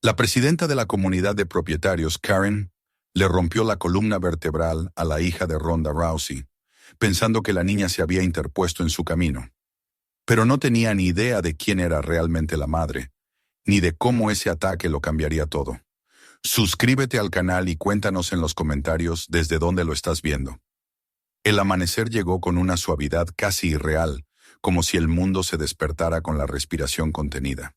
La presidenta de la comunidad de propietarios, Karen, le rompió la columna vertebral a la hija de Ronda Rousey, pensando que la niña se había interpuesto en su camino. Pero no tenía ni idea de quién era realmente la madre, ni de cómo ese ataque lo cambiaría todo. Suscríbete al canal y cuéntanos en los comentarios desde dónde lo estás viendo. El amanecer llegó con una suavidad casi irreal, como si el mundo se despertara con la respiración contenida.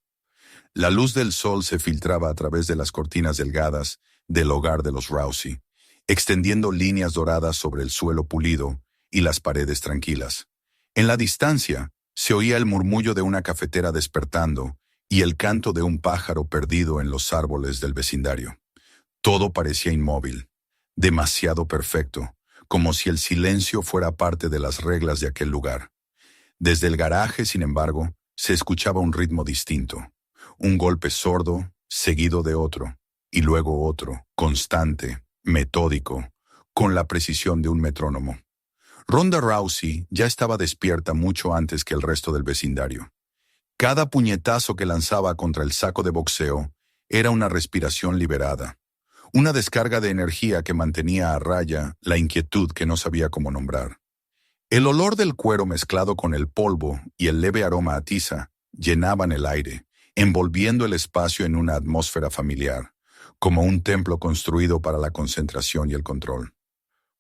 La luz del sol se filtraba a través de las cortinas delgadas del hogar de los Rousey, extendiendo líneas doradas sobre el suelo pulido y las paredes tranquilas. En la distancia, se oía el murmullo de una cafetera despertando y el canto de un pájaro perdido en los árboles del vecindario. Todo parecía inmóvil, demasiado perfecto, como si el silencio fuera parte de las reglas de aquel lugar. Desde el garaje, sin embargo, se escuchaba un ritmo distinto. Un golpe sordo, seguido de otro, y luego otro, constante, metódico, con la precisión de un metrónomo. Ronda Rousey ya estaba despierta mucho antes que el resto del vecindario. Cada puñetazo que lanzaba contra el saco de boxeo era una respiración liberada, una descarga de energía que mantenía a raya la inquietud que no sabía cómo nombrar. El olor del cuero mezclado con el polvo y el leve aroma a tiza llenaban el aire, envolviendo el espacio en una atmósfera familiar, como un templo construido para la concentración y el control.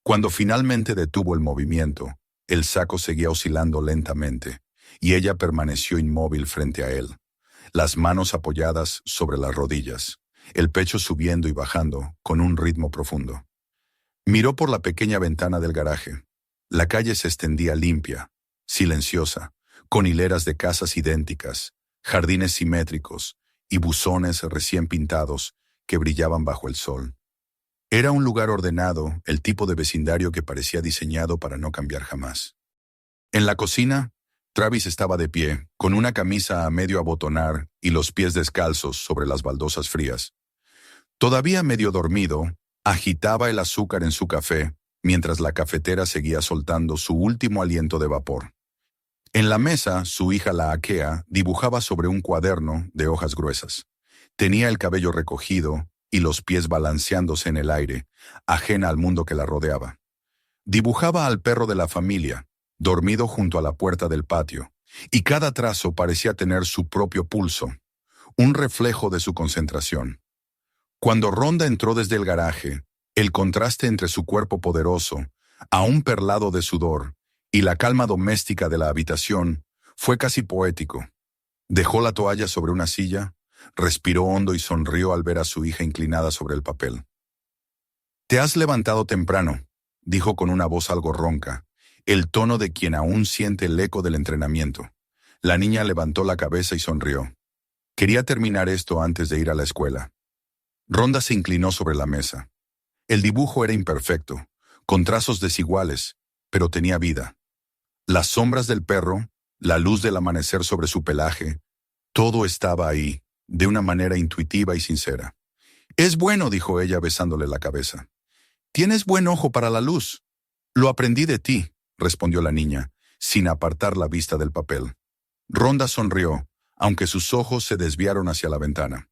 Cuando finalmente detuvo el movimiento, el saco seguía oscilando lentamente, y ella permaneció inmóvil frente a él, las manos apoyadas sobre las rodillas, el pecho subiendo y bajando con un ritmo profundo. Miró por la pequeña ventana del garaje. La calle se extendía limpia, silenciosa, con hileras de casas idénticas, jardines simétricos y buzones recién pintados que brillaban bajo el sol. Era un lugar ordenado, el tipo de vecindario que parecía diseñado para no cambiar jamás. En la cocina, Travis estaba de pie, con una camisa a medio abotonar y los pies descalzos sobre las baldosas frías. Todavía medio dormido, agitaba el azúcar en su café, mientras la cafetera seguía soltando su último aliento de vapor. En la mesa, su hija la Akea dibujaba sobre un cuaderno de hojas gruesas. Tenía el cabello recogido y los pies balanceándose en el aire, ajena al mundo que la rodeaba. Dibujaba al perro de la familia, dormido junto a la puerta del patio, y cada trazo parecía tener su propio pulso, un reflejo de su concentración. Cuando Ronda entró desde el garaje, el contraste entre su cuerpo poderoso, aún perlado de sudor, y la calma doméstica de la habitación fue casi poético. Dejó la toalla sobre una silla, respiró hondo y sonrió al ver a su hija inclinada sobre el papel. «Te has levantado temprano», dijo con una voz algo ronca, el tono de quien aún siente el eco del entrenamiento. La niña levantó la cabeza y sonrió. Quería terminar esto antes de ir a la escuela. Ronda se inclinó sobre la mesa. El dibujo era imperfecto, con trazos desiguales, pero tenía vida. Las sombras del perro, la luz del amanecer sobre su pelaje, todo estaba ahí, de una manera intuitiva y sincera. «Es bueno», dijo ella besándole la cabeza. «Tienes buen ojo para la luz». «Lo aprendí de ti», respondió la niña, sin apartar la vista del papel. Ronda sonrió, aunque sus ojos se desviaron hacia la ventana.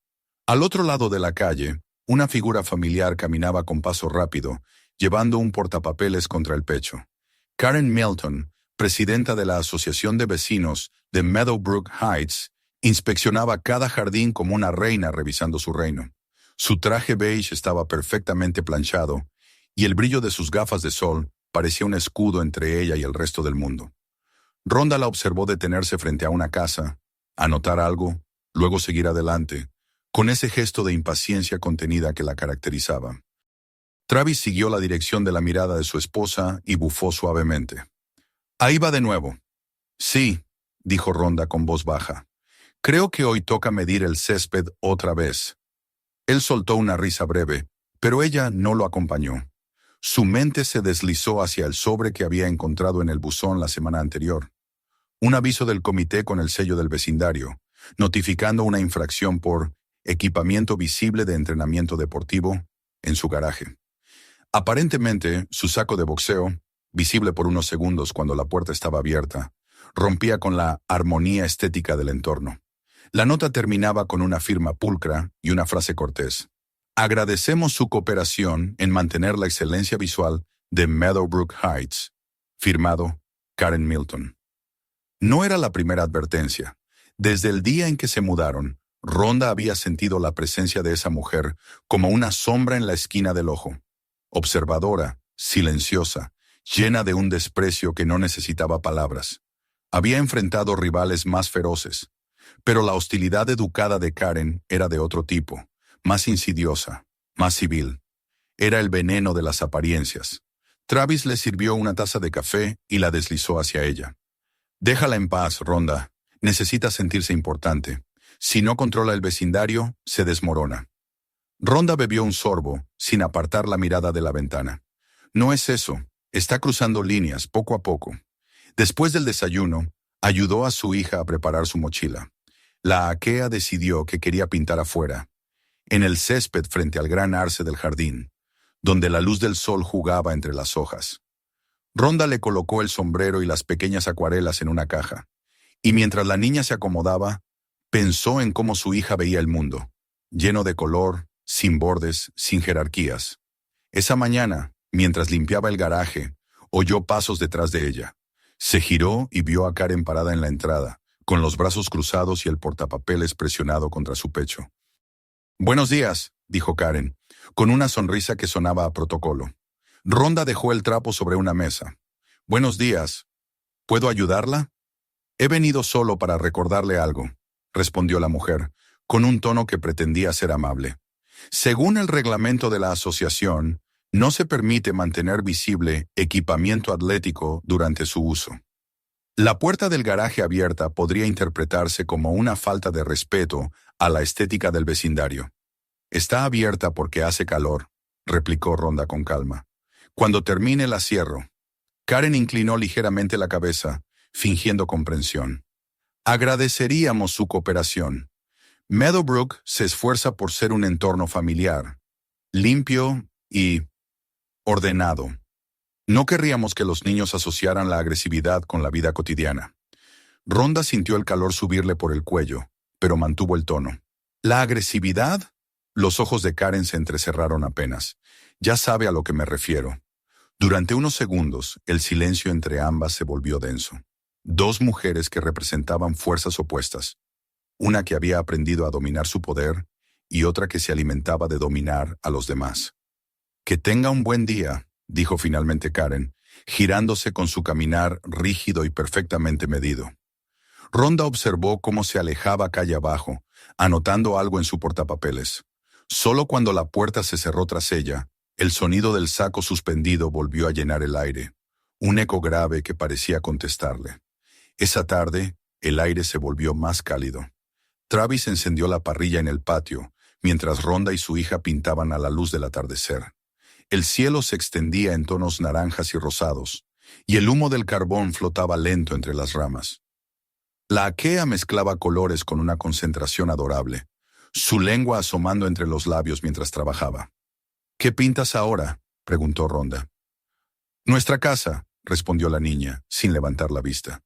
Al otro lado de la calle, una figura familiar caminaba con paso rápido, llevando un portapapeles contra el pecho. Karen Milton, presidenta de la Asociación de Vecinos de Meadowbrook Heights, inspeccionaba cada jardín como una reina revisando su reino. Su traje beige estaba perfectamente planchado, y el brillo de sus gafas de sol parecía un escudo entre ella y el resto del mundo. Ronda la observó detenerse frente a una casa, anotar algo, luego seguir adelante, con ese gesto de impaciencia contenida que la caracterizaba. Travis siguió la dirección de la mirada de su esposa y bufó suavemente. «Ahí va de nuevo». «Sí», dijo Ronda con voz baja. «Creo que hoy toca medir el césped otra vez». Él soltó una risa breve, pero ella no lo acompañó. Su mente se deslizó hacia el sobre que había encontrado en el buzón la semana anterior. Un aviso del comité con el sello del vecindario, notificando una infracción por equipamiento visible de entrenamiento deportivo en su garaje. Aparentemente, su saco de boxeo, visible por unos segundos cuando la puerta estaba abierta, rompía con la armonía estética del entorno. La nota terminaba con una firma pulcra y una frase cortés. Agradecemos su cooperación en mantener la excelencia visual de Meadowbrook Heights. Firmado, Karen Milton. No era la primera advertencia. Desde el día en que se mudaron, Rhonda había sentido la presencia de esa mujer como una sombra en la esquina del ojo. Observadora, silenciosa, llena de un desprecio que no necesitaba palabras. Había enfrentado rivales más feroces, pero la hostilidad educada de Karen era de otro tipo, más insidiosa, más civil. Era el veneno de las apariencias. Travis le sirvió una taza de café y la deslizó hacia ella. Déjala en paz, Rhonda. Necesita sentirse importante. Si no controla el vecindario, se desmorona. Rhonda bebió un sorbo, sin apartar la mirada de la ventana. No es eso. Está cruzando líneas, poco a poco. Después del desayuno, ayudó a su hija a preparar su mochila. La aquea decidió que quería pintar afuera, en el césped frente al gran arce del jardín, donde la luz del sol jugaba entre las hojas. Rhonda le colocó el sombrero y las pequeñas acuarelas en una caja, y mientras la niña se acomodaba, pensó en cómo su hija veía el mundo, lleno de color, sin bordes, sin jerarquías. Esa mañana, mientras limpiaba el garaje, oyó pasos detrás de ella. Se giró y vio a Karen parada en la entrada, con los brazos cruzados y el portapapeles presionado contra su pecho. «Buenos días», dijo Karen, con una sonrisa que sonaba a protocolo. Rhonda dejó el trapo sobre una mesa. «Buenos días. ¿Puedo ayudarla?» «He venido solo para recordarle algo», respondió la mujer, con un tono que pretendía ser amable. «Según el reglamento de la asociación, no se permite mantener visible equipamiento atlético durante su uso. La puerta del garaje abierta podría interpretarse como una falta de respeto a la estética del vecindario. Está abierta porque hace calor», replicó Rhonda con calma. «Cuando termine la cierro». Karen inclinó ligeramente la cabeza, fingiendo comprensión. «Agradeceríamos su cooperación. Meadowbrook se esfuerza por ser un entorno familiar, limpio y ordenado. No querríamos que los niños asociaran la agresividad con la vida cotidiana». Rhonda sintió el calor subirle por el cuello, pero mantuvo el tono. «¿La agresividad?» Los ojos de Karen se entrecerraron apenas. «Ya sabe a lo que me refiero». Durante unos segundos, el silencio entre ambas se volvió denso. Dos mujeres que representaban fuerzas opuestas. Una que había aprendido a dominar su poder y otra que se alimentaba de dominar a los demás. «Que tenga un buen día», dijo finalmente Karen, girándose con su caminar rígido y perfectamente medido. Rhonda observó cómo se alejaba calle abajo, anotando algo en su portapapeles. Solo cuando la puerta se cerró tras ella, el sonido del saco suspendido volvió a llenar el aire, un eco grave que parecía contestarle. Esa tarde, el aire se volvió más cálido. Travis encendió la parrilla en el patio, mientras Rhonda y su hija pintaban a la luz del atardecer. El cielo se extendía en tonos naranjas y rosados, y el humo del carbón flotaba lento entre las ramas. La aquea mezclaba colores con una concentración adorable, su lengua asomando entre los labios mientras trabajaba. «¿Qué pintas ahora?», preguntó Rhonda. «Nuestra casa», respondió la niña, sin levantar la vista.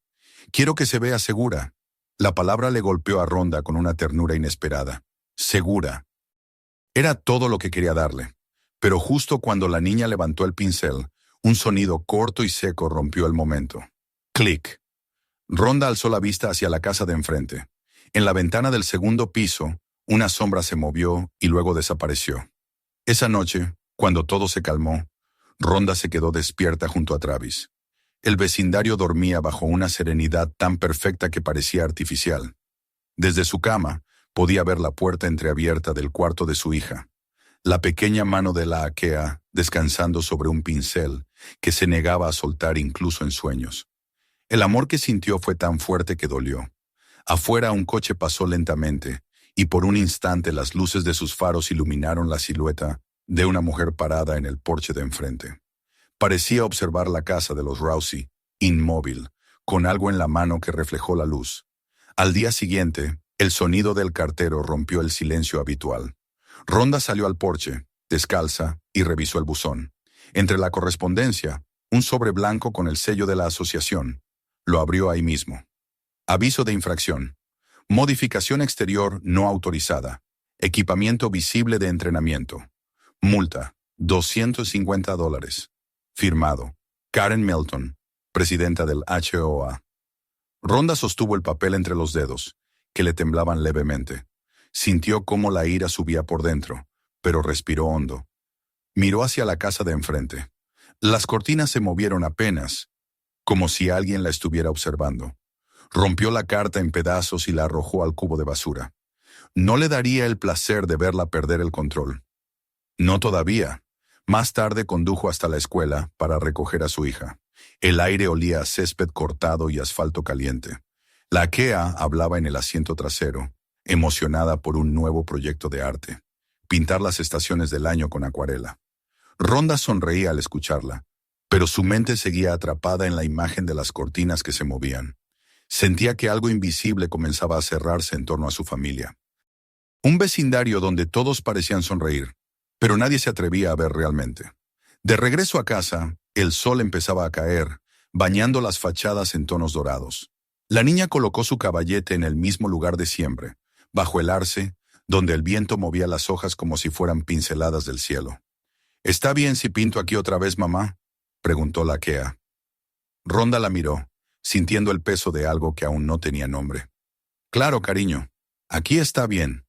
«Quiero que se vea segura». La palabra le golpeó a Rhonda con una ternura inesperada. «Segura». Era todo lo que quería darle. Pero justo cuando la niña levantó el pincel, un sonido corto y seco rompió el momento. Clic. Rhonda alzó la vista hacia la casa de enfrente. En la ventana del segundo piso, una sombra se movió y luego desapareció. Esa noche, cuando todo se calmó, Rhonda se quedó despierta junto a Travis. El vecindario dormía bajo una serenidad tan perfecta que parecía artificial. Desde su cama, podía ver la puerta entreabierta del cuarto de su hija, la pequeña mano de la aquea descansando sobre un pincel que se negaba a soltar incluso en sueños. El amor que sintió fue tan fuerte que dolió. Afuera un coche pasó lentamente, y por un instante las luces de sus faros iluminaron la silueta de una mujer parada en el porche de enfrente. Parecía observar la casa de los Rousey, inmóvil, con algo en la mano que reflejó la luz. Al día siguiente, el sonido del cartero rompió el silencio habitual. Rhonda salió al porche, descalza, y revisó el buzón. Entre la correspondencia, un sobre blanco con el sello de la asociación. Lo abrió ahí mismo. Aviso de infracción. Modificación exterior no autorizada. Equipamiento visible de entrenamiento. Multa, $250. Firmado, Karen Milton, presidenta del HOA. Rhonda sostuvo el papel entre los dedos, que le temblaban levemente. Sintió cómo la ira subía por dentro, pero respiró hondo. Miró hacia la casa de enfrente. Las cortinas se movieron apenas, como si alguien la estuviera observando. Rompió la carta en pedazos y la arrojó al cubo de basura. No le daría el placer de verla perder el control. No todavía. Más tarde condujo hasta la escuela para recoger a su hija. El aire olía a césped cortado y asfalto caliente. La Kea hablaba en el asiento trasero, emocionada por un nuevo proyecto de arte: pintar las estaciones del año con acuarela. Rhonda sonreía al escucharla, pero su mente seguía atrapada en la imagen de las cortinas que se movían. Sentía que algo invisible comenzaba a cerrarse en torno a su familia. Un vecindario donde todos parecían sonreír, pero nadie se atrevía a ver realmente. De regreso a casa, el sol empezaba a caer, bañando las fachadas en tonos dorados. La niña colocó su caballete en el mismo lugar de siempre, bajo el arce, donde el viento movía las hojas como si fueran pinceladas del cielo. ¿Está bien si pinto aquí otra vez, mamá?, preguntó la Kea. Rhonda la miró, sintiendo el peso de algo que aún no tenía nombre. Claro, cariño, aquí está bien.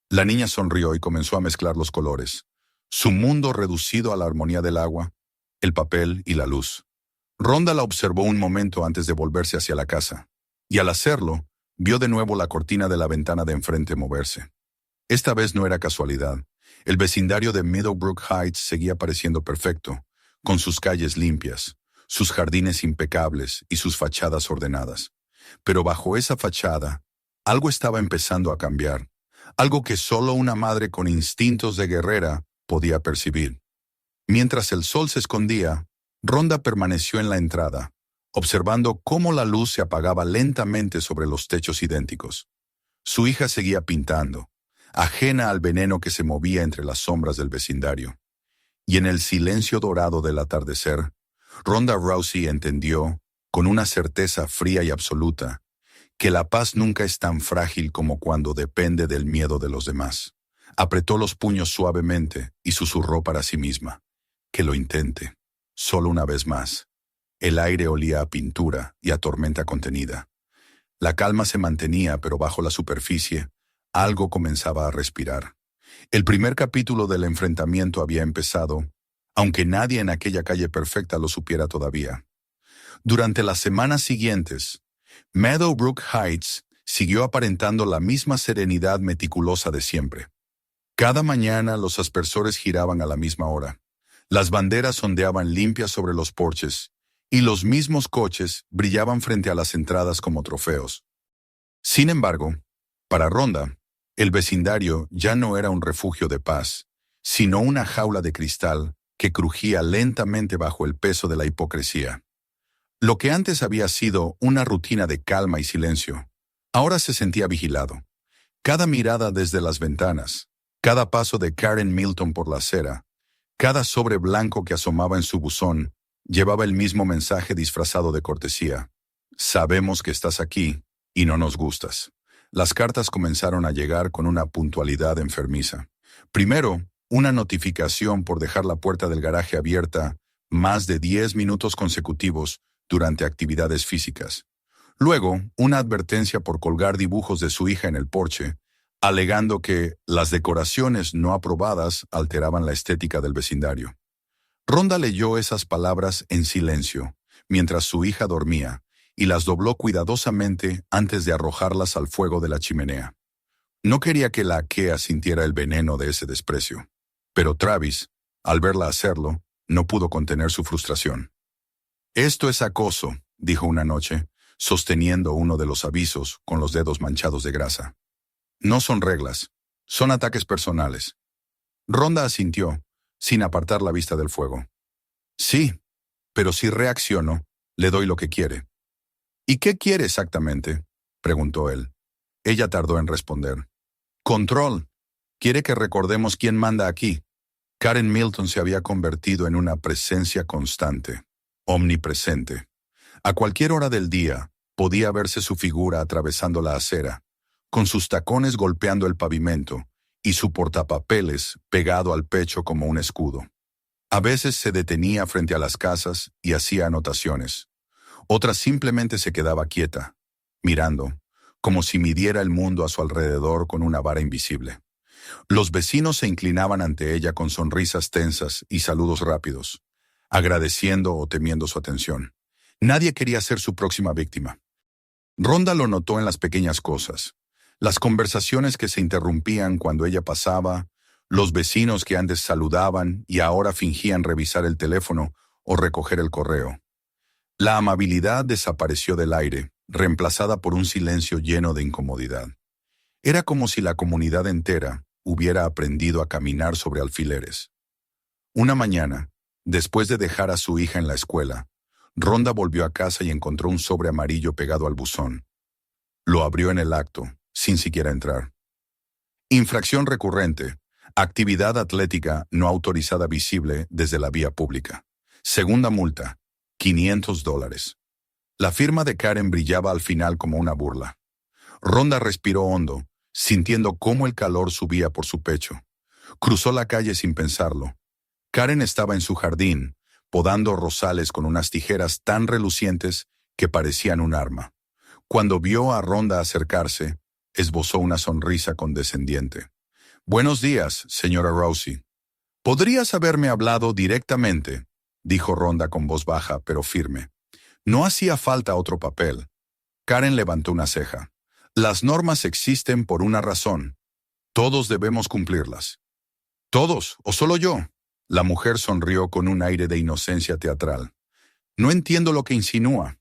La niña sonrió y comenzó a mezclar los colores. Su mundo reducido a la armonía del agua, el papel y la luz. Rhonda la observó un momento antes de volverse hacia la casa, y al hacerlo, vio de nuevo la cortina de la ventana de enfrente moverse. Esta vez no era casualidad. El vecindario de Meadowbrook Heights seguía pareciendo perfecto, con sus calles limpias, sus jardines impecables y sus fachadas ordenadas. Pero bajo esa fachada, algo estaba empezando a cambiar, algo que solo una madre con instintos de guerrera podía percibir. Mientras el sol se escondía, Rhonda permaneció en la entrada, observando cómo la luz se apagaba lentamente sobre los techos idénticos. Su hija seguía pintando, ajena al veneno que se movía entre las sombras del vecindario. Y en el silencio dorado del atardecer, Rhonda Rousey entendió, con una certeza fría y absoluta, que la paz nunca es tan frágil como cuando depende del miedo de los demás. Apretó los puños suavemente y susurró para sí misma: que lo intente, solo una vez más. El aire olía a pintura y a tormenta contenida. La calma se mantenía, pero bajo la superficie, algo comenzaba a respirar. El primer capítulo del enfrentamiento había empezado, aunque nadie en aquella calle perfecta lo supiera todavía. Durante las semanas siguientes, Meadowbrook Heights siguió aparentando la misma serenidad meticulosa de siempre. Cada mañana los aspersores giraban a la misma hora. Las banderas ondeaban limpias sobre los porches, y los mismos coches brillaban frente a las entradas como trofeos. Sin embargo, para Rhonda, el vecindario ya no era un refugio de paz, sino una jaula de cristal que crujía lentamente bajo el peso de la hipocresía. Lo que antes había sido una rutina de calma y silencio, ahora se sentía vigilado. Cada mirada desde las ventanas, cada paso de Karen Milton por la acera, cada sobre blanco que asomaba en su buzón, llevaba el mismo mensaje disfrazado de cortesía: sabemos que estás aquí y no nos gustas. Las cartas comenzaron a llegar con una puntualidad enfermiza. Primero, una notificación por dejar la puerta del garaje abierta más de 10 minutos consecutivos durante actividades físicas. Luego, una advertencia por colgar dibujos de su hija en el porche, alegando que las decoraciones no aprobadas alteraban la estética del vecindario. Rhonda leyó esas palabras en silencio, mientras su hija dormía, y las dobló cuidadosamente antes de arrojarlas al fuego de la chimenea. No quería que la Kea sintiera el veneno de ese desprecio, pero Travis, al verla hacerlo, no pudo contener su frustración. «Esto es acoso», dijo una noche, sosteniendo uno de los avisos con los dedos manchados de grasa. «No son reglas, son ataques personales». Rhonda asintió, sin apartar la vista del fuego. «Sí, pero si reacciono, le doy lo que quiere». «¿Y qué quiere exactamente?», preguntó él. Ella tardó en responder. «Control. Quiere que recordemos quién manda aquí». Karen Milton se había convertido en una presencia constante, omnipresente. A cualquier hora del día, podía verse su figura atravesando la acera, con sus tacones golpeando el pavimento y su portapapeles pegado al pecho como un escudo. A veces se detenía frente a las casas y hacía anotaciones. Otras simplemente se quedaba quieta, mirando, como si midiera el mundo a su alrededor con una vara invisible. Los vecinos se inclinaban ante ella con sonrisas tensas y saludos rápidos, agradeciendo o temiendo su atención. Nadie quería ser su próxima víctima. Rhonda lo notó en las pequeñas cosas. Las conversaciones que se interrumpían cuando ella pasaba, los vecinos que antes saludaban y ahora fingían revisar el teléfono o recoger el correo. La amabilidad desapareció del aire, reemplazada por un silencio lleno de incomodidad. Era como si la comunidad entera hubiera aprendido a caminar sobre alfileres. Una mañana, después de dejar a su hija en la escuela, Rhonda volvió a casa y encontró un sobre amarillo pegado al buzón. Lo abrió en el acto, sin siquiera entrar. Infracción recurrente. Actividad atlética no autorizada visible desde la vía pública. Segunda multa. $500. La firma de Karen brillaba al final como una burla. Rhonda respiró hondo, sintiendo cómo el calor subía por su pecho. Cruzó la calle sin pensarlo. Karen estaba en su jardín, podando rosales con unas tijeras tan relucientes que parecían un arma. Cuando vio a Rhonda acercarse, esbozó una sonrisa condescendiente. «Buenos días, señora Rousey». «Podrías haberme hablado directamente», dijo Rhonda con voz baja pero firme. No hacía falta otro papel. Karen levantó una ceja. «Las normas existen por una razón. Todos debemos cumplirlas». «¿Todos o solo yo?». La mujer sonrió con un aire de inocencia teatral. «No entiendo lo que insinúa».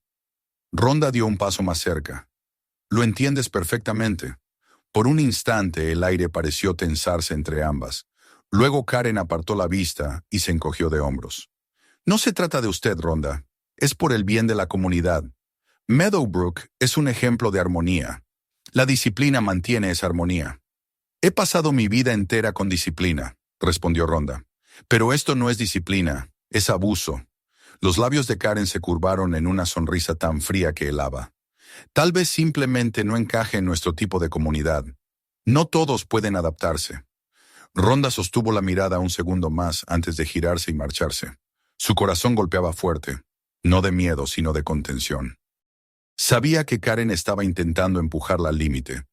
Rhonda dio un paso más cerca. «Lo entiendes perfectamente». Por un instante el aire pareció tensarse entre ambas. Luego Karen apartó la vista y se encogió de hombros. «No se trata de usted, Rhonda. Es por el bien de la comunidad. Meadowbrook es un ejemplo de armonía. La disciplina mantiene esa armonía». «He pasado mi vida entera con disciplina», respondió Rhonda. «Pero esto no es disciplina, es abuso». Los labios de Karen se curvaron en una sonrisa tan fría que helaba. «Tal vez simplemente no encaje en nuestro tipo de comunidad. No todos pueden adaptarse». Rhonda sostuvo la mirada un segundo más antes de girarse y marcharse. Su corazón golpeaba fuerte, no de miedo, sino de contención. Sabía que Karen estaba intentando empujarla al límite,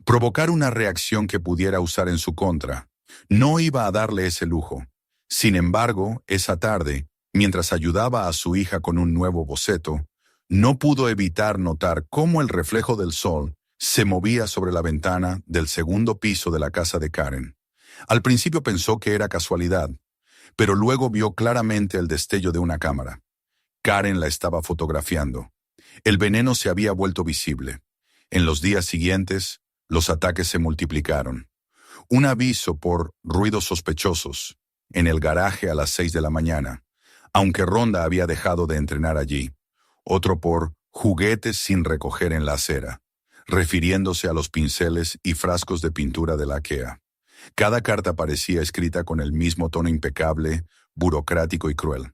provocar una reacción que pudiera usar en su contra. No iba a darle ese lujo. Sin embargo, esa tarde, mientras ayudaba a su hija con un nuevo boceto, no pudo evitar notar cómo el reflejo del sol se movía sobre la ventana del segundo piso de la casa de Karen. Al principio pensó que era casualidad, pero luego vio claramente el destello de una cámara. Karen la estaba fotografiando. El veneno se había vuelto visible. En los días siguientes, los ataques se multiplicaron. Un aviso por ruidos sospechosos en el garaje a las 6 de la mañana, aunque Rhonda había dejado de entrenar allí. Otro por juguetes sin recoger en la acera, refiriéndose a los pinceles y frascos de pintura de la IKEA. Cada carta parecía escrita con el mismo tono impecable, burocrático y cruel.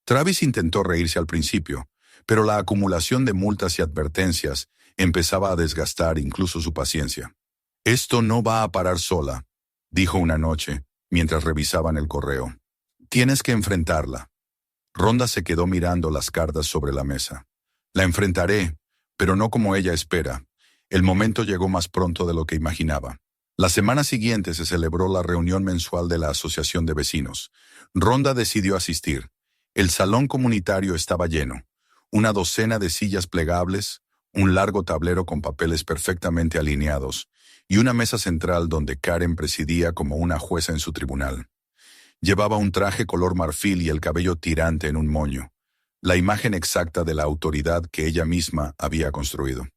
Travis intentó reírse al principio, pero la acumulación de multas y advertencias empezaba a desgastar incluso su paciencia. «Esto no va a parar sola», dijo una noche, mientras revisaban el correo. «Tienes que enfrentarla». Rhonda se quedó mirando las cartas sobre la mesa. «La enfrentaré, pero no como ella espera». El momento llegó más pronto de lo que imaginaba. La semana siguiente se celebró la reunión mensual de la Asociación de Vecinos. Rhonda decidió asistir. El salón comunitario estaba lleno. Una docena de sillas plegables, un largo tablero con papeles perfectamente alineados y una mesa central donde Karen presidía como una jueza en su tribunal. Llevaba un traje color marfil y el cabello tirante en un moño, la imagen exacta de la autoridad que ella misma había construido.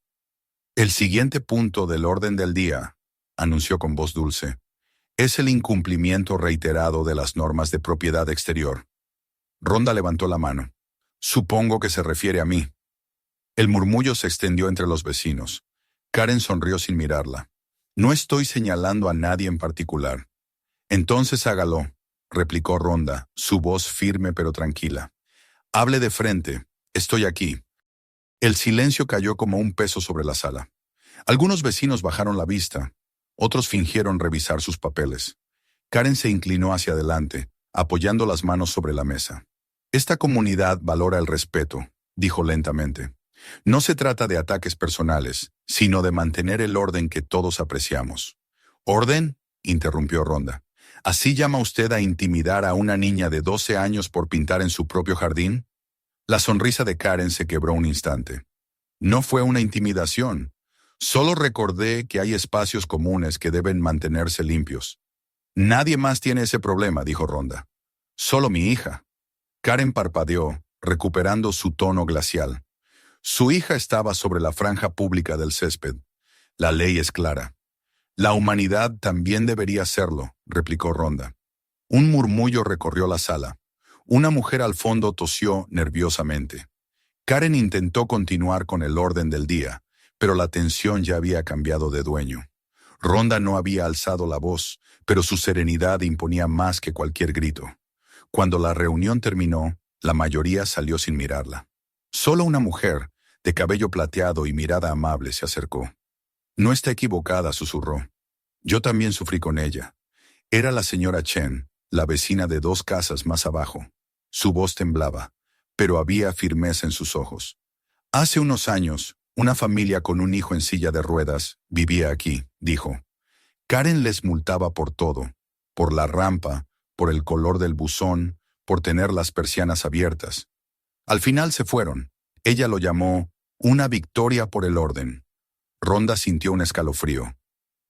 «El siguiente punto del orden del día», anunció con voz dulce, «es el incumplimiento reiterado de las normas de propiedad exterior». Rhonda levantó la mano. «Supongo que se refiere a mí». El murmullo se extendió entre los vecinos. Karen sonrió sin mirarla. «No estoy señalando a nadie en particular». «Entonces hágalo», replicó Rhonda, su voz firme pero tranquila. «Hable de frente. Estoy aquí». El silencio cayó como un peso sobre la sala. Algunos vecinos bajaron la vista, otros fingieron revisar sus papeles. Karen se inclinó hacia adelante, apoyando las manos sobre la mesa. Esta comunidad valora el respeto, dijo lentamente. No se trata de ataques personales, sino de mantener el orden que todos apreciamos. ¿Orden?, interrumpió Rhonda. ¿Así llama usted a intimidar a una niña de 12 años por pintar en su propio jardín? La sonrisa de Karen se quebró un instante. No fue una intimidación. Solo recordé que hay espacios comunes que deben mantenerse limpios. Nadie más tiene ese problema, dijo Rhonda. Solo mi hija. Karen parpadeó, recuperando su tono glacial. Su hija estaba sobre la franja pública del césped. La ley es clara. La humanidad también debería serlo, replicó Rhonda. Un murmullo recorrió la sala. Una mujer al fondo tosió nerviosamente. Karen intentó continuar con el orden del día, pero la tensión ya había cambiado de dueño. Rhonda no había alzado la voz, pero su serenidad imponía más que cualquier grito. Cuando la reunión terminó, la mayoría salió sin mirarla. Solo una mujer, de cabello plateado y mirada amable, se acercó. No está equivocada, susurró. Yo también sufrí con ella. Era la señora Chen, la vecina de 2 casas más abajo. Su voz temblaba, pero había firmeza en sus ojos. Hace unos años, una familia con un hijo en silla de ruedas vivía aquí, dijo. Karen les multaba por todo, por la rampa, por el color del buzón, por tener las persianas abiertas. Al final se fueron. Ella lo llamó una victoria por el orden. Rhonda sintió un escalofrío.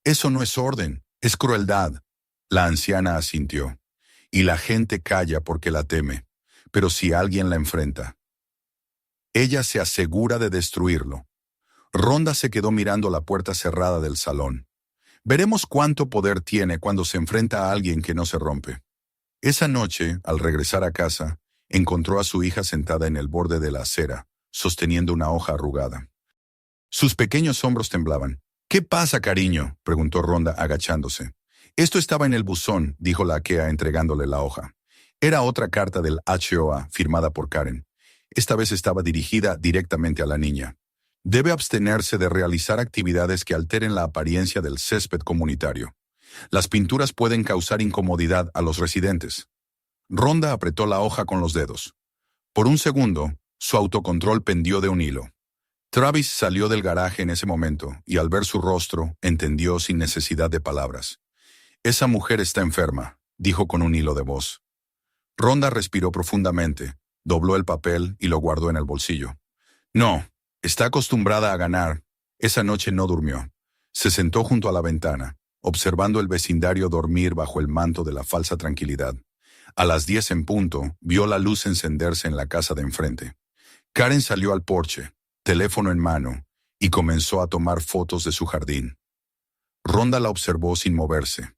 Eso no es orden, es crueldad. La anciana asintió. Y la gente calla porque la teme, pero si alguien la enfrenta, ella se asegura de destruirlo. Rhonda se quedó mirando la puerta cerrada del salón. Veremos cuánto poder tiene cuando se enfrenta a alguien que no se rompe. Esa noche, al regresar a casa, encontró a su hija sentada en el borde de la acera, sosteniendo una hoja arrugada. Sus pequeños hombros temblaban. ¿Qué pasa, cariño?, preguntó Rhonda agachándose. Esto estaba en el buzón, dijo la aquea entregándole la hoja. Era otra carta del HOA firmada por Karen. Esta vez estaba dirigida directamente a la niña. Debe abstenerse de realizar actividades que alteren la apariencia del césped comunitario. Las pinturas pueden causar incomodidad a los residentes. Rhonda apretó la hoja con los dedos. Por un segundo, su autocontrol pendió de un hilo. Travis salió del garaje en ese momento y al ver su rostro, entendió sin necesidad de palabras. Esa mujer está enferma, dijo con un hilo de voz. Rhonda respiró profundamente, dobló el papel y lo guardó en el bolsillo. No, está acostumbrada a ganar. Esa noche no durmió. Se sentó junto a la ventana, observando el vecindario dormir bajo el manto de la falsa tranquilidad. A las 10 en punto, vio la luz encenderse en la casa de enfrente. Karen salió al porche, teléfono en mano, y comenzó a tomar fotos de su jardín. Rhonda la observó sin moverse.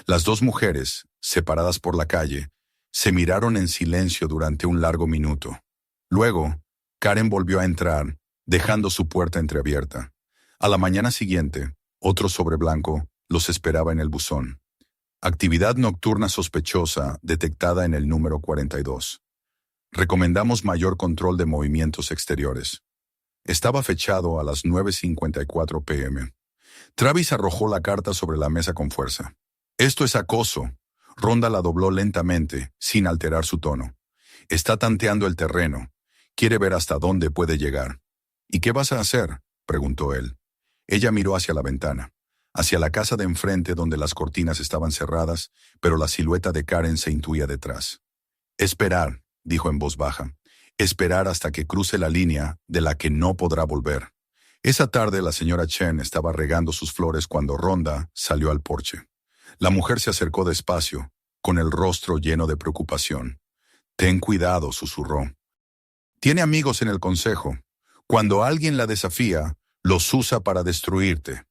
Las 2 mujeres, separadas por la calle, se miraron en silencio durante un largo minuto. Luego, Karen volvió a entrar, dejando su puerta entreabierta. A la mañana siguiente, otro sobre blanco los esperaba en el buzón. Actividad nocturna sospechosa detectada en el número 42. Recomendamos mayor control de movimientos exteriores. Estaba fechado a las 9:54 p.m. Travis arrojó la carta sobre la mesa con fuerza. Esto es acoso. Rhonda la dobló lentamente, sin alterar su tono. Está tanteando el terreno. Quiere ver hasta dónde puede llegar. ¿Y qué vas a hacer?, preguntó él. Ella miró hacia la ventana, hacia la casa de enfrente donde las cortinas estaban cerradas, pero la silueta de Karen se intuía detrás. Esperar, dijo en voz baja. Esperar hasta que cruce la línea de la que no podrá volver. Esa tarde la señora Chen estaba regando sus flores cuando Rhonda salió al porche. La mujer se acercó despacio, con el rostro lleno de preocupación. «Ten cuidado», susurró. «Tiene amigos en el consejo. Cuando alguien la desafía, los usa para destruirte».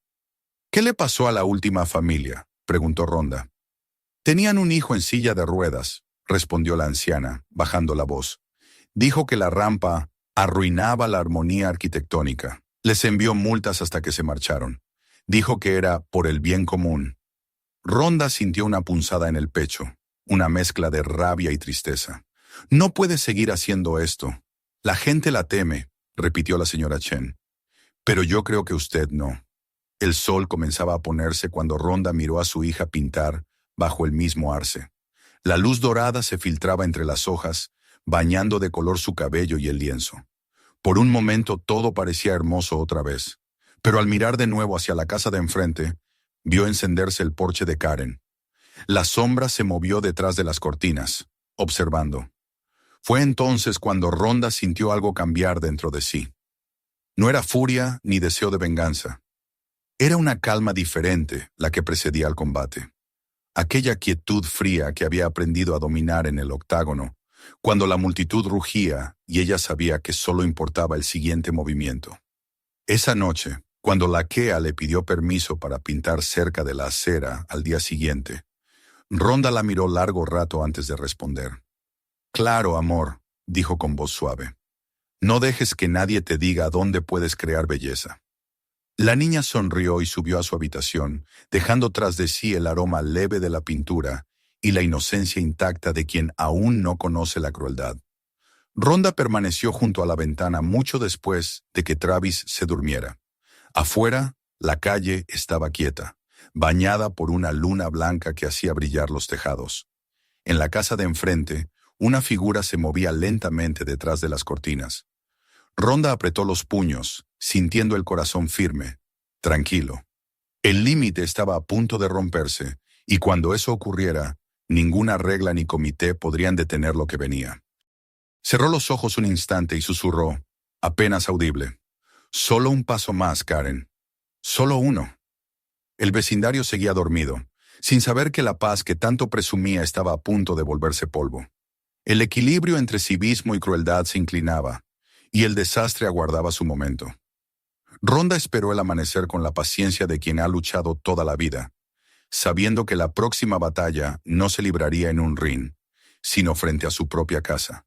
«¿Qué le pasó a la última familia?», preguntó Rhonda. «Tenían un hijo en silla de ruedas», respondió la anciana, bajando la voz. «Dijo que la rampa arruinaba la armonía arquitectónica. Les envió multas hasta que se marcharon. Dijo que era por el bien común». Rhonda sintió una punzada en el pecho, una mezcla de rabia y tristeza. «No puede seguir haciendo esto. La gente la teme», repitió la señora Chen. «Pero yo creo que usted no». El sol comenzaba a ponerse cuando Rhonda miró a su hija pintar bajo el mismo arce. La luz dorada se filtraba entre las hojas, bañando de color su cabello y el lienzo. Por un momento todo parecía hermoso otra vez, pero al mirar de nuevo hacia la casa de enfrente, vio encenderse el porche de Karen. La sombra se movió detrás de las cortinas, observando. Fue entonces cuando Rhonda sintió algo cambiar dentro de sí. No era furia ni deseo de venganza. Era una calma diferente la que precedía al combate. Aquella quietud fría que había aprendido a dominar en el octágono, cuando la multitud rugía y ella sabía que solo importaba el siguiente movimiento. Esa noche, cuando Lakea le pidió permiso para pintar cerca de la acera al día siguiente, Rhonda la miró largo rato antes de responder. «Claro, amor», dijo con voz suave. «No dejes que nadie te diga dónde puedes crear belleza». La niña sonrió y subió a su habitación, dejando tras de sí el aroma leve de la pintura y la inocencia intacta de quien aún no conoce la crueldad. Rhonda permaneció junto a la ventana mucho después de que Travis se durmiera. Afuera, la calle estaba quieta, bañada por una luna blanca que hacía brillar los tejados. En la casa de enfrente, una figura se movía lentamente detrás de las cortinas. Rhonda apretó los puños, sintiendo el corazón firme, tranquilo. El límite estaba a punto de romperse, y cuando eso ocurriera, ninguna regla ni comité podrían detener lo que venía. Cerró los ojos un instante y susurró, apenas audible. «Solo un paso más, Karen. Solo uno». El vecindario seguía dormido, sin saber que la paz que tanto presumía estaba a punto de volverse polvo. El equilibrio entre civismo y crueldad se inclinaba, y el desastre aguardaba su momento. Rhonda esperó el amanecer con la paciencia de quien ha luchado toda la vida, sabiendo que la próxima batalla no se libraría en un ring, sino frente a su propia casa.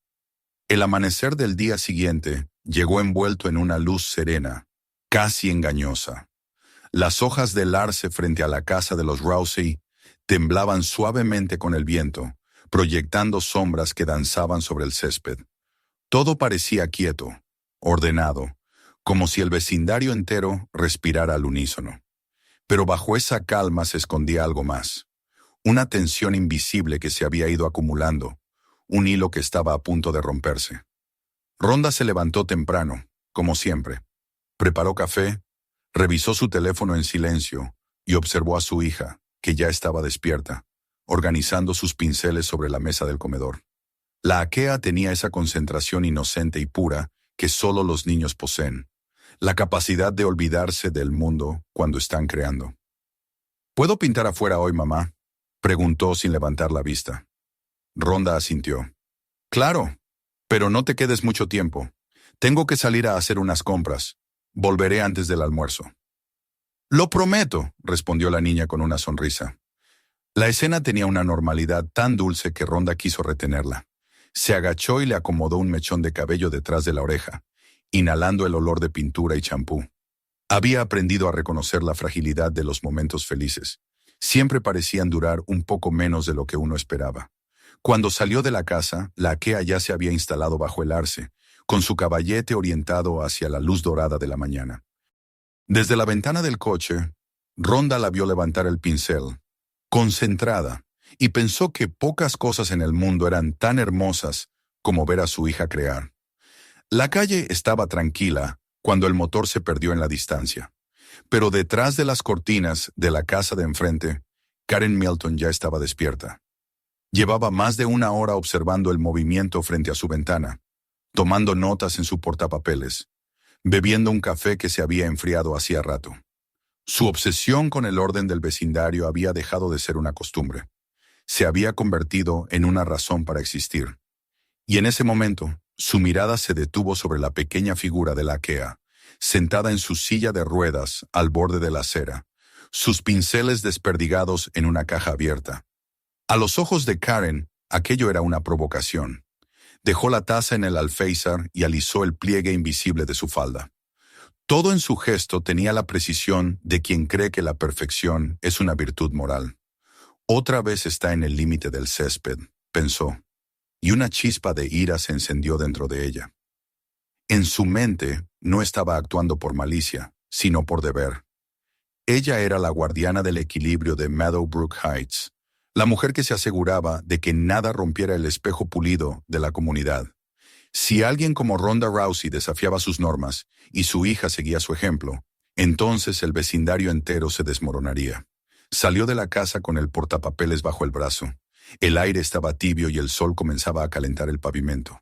El amanecer del día siguiente llegó envuelto en una luz serena, casi engañosa. Las hojas del arce frente a la casa de los Rousey temblaban suavemente con el viento, proyectando sombras que danzaban sobre el césped. Todo parecía quieto, ordenado, como si el vecindario entero respirara al unísono. Pero bajo esa calma se escondía algo más. Una tensión invisible que se había ido acumulando, un hilo que estaba a punto de romperse. Rhonda se levantó temprano, como siempre. Preparó café, revisó su teléfono en silencio y observó a su hija, que ya estaba despierta, organizando sus pinceles sobre la mesa del comedor. La Akea tenía esa concentración inocente y pura que solo los niños poseen, la capacidad de olvidarse del mundo cuando están creando. «¿Puedo pintar afuera hoy, mamá?», preguntó sin levantar la vista. Rhonda asintió. «Claro, pero no te quedes mucho tiempo. Tengo que salir a hacer unas compras. Volveré antes del almuerzo». «Lo prometo», respondió la niña con una sonrisa. La escena tenía una normalidad tan dulce que Rhonda quiso retenerla. Se agachó y le acomodó un mechón de cabello detrás de la oreja, inhalando el olor de pintura y champú. Había aprendido a reconocer la fragilidad de los momentos felices. Siempre parecían durar un poco menos de lo que uno esperaba. Cuando salió de la casa, la Akea ya se había instalado bajo el arce, con su caballete orientado hacia la luz dorada de la mañana. Desde la ventana del coche, Rhonda la vio levantar el pincel, concentrada, y pensó que pocas cosas en el mundo eran tan hermosas como ver a su hija crear. La calle estaba tranquila cuando el motor se perdió en la distancia, pero detrás de las cortinas de la casa de enfrente, Karen Milton ya estaba despierta. Llevaba más de una hora observando el movimiento frente a su ventana, tomando notas en su portapapeles, bebiendo un café que se había enfriado hacía rato. Su obsesión con el orden del vecindario había dejado de ser una costumbre. Se había convertido en una razón para existir. Y en ese momento, su mirada se detuvo sobre la pequeña figura de la Akea, sentada en su silla de ruedas al borde de la acera, sus pinceles desperdigados en una caja abierta. A los ojos de Karen, aquello era una provocación. Dejó la taza en el alféizar y alisó el pliegue invisible de su falda. Todo en su gesto tenía la precisión de quien cree que la perfección es una virtud moral. Otra vez está en el límite del césped, pensó, y una chispa de ira se encendió dentro de ella. En su mente no estaba actuando por malicia, sino por deber. Ella era la guardiana del equilibrio de Meadowbrook Heights, la mujer que se aseguraba de que nada rompiera el espejo pulido de la comunidad. Si alguien como Ronda Rousey desafiaba sus normas y su hija seguía su ejemplo, entonces el vecindario entero se desmoronaría. Salió de la casa con el portapapeles bajo el brazo. El aire estaba tibio y el sol comenzaba a calentar el pavimento.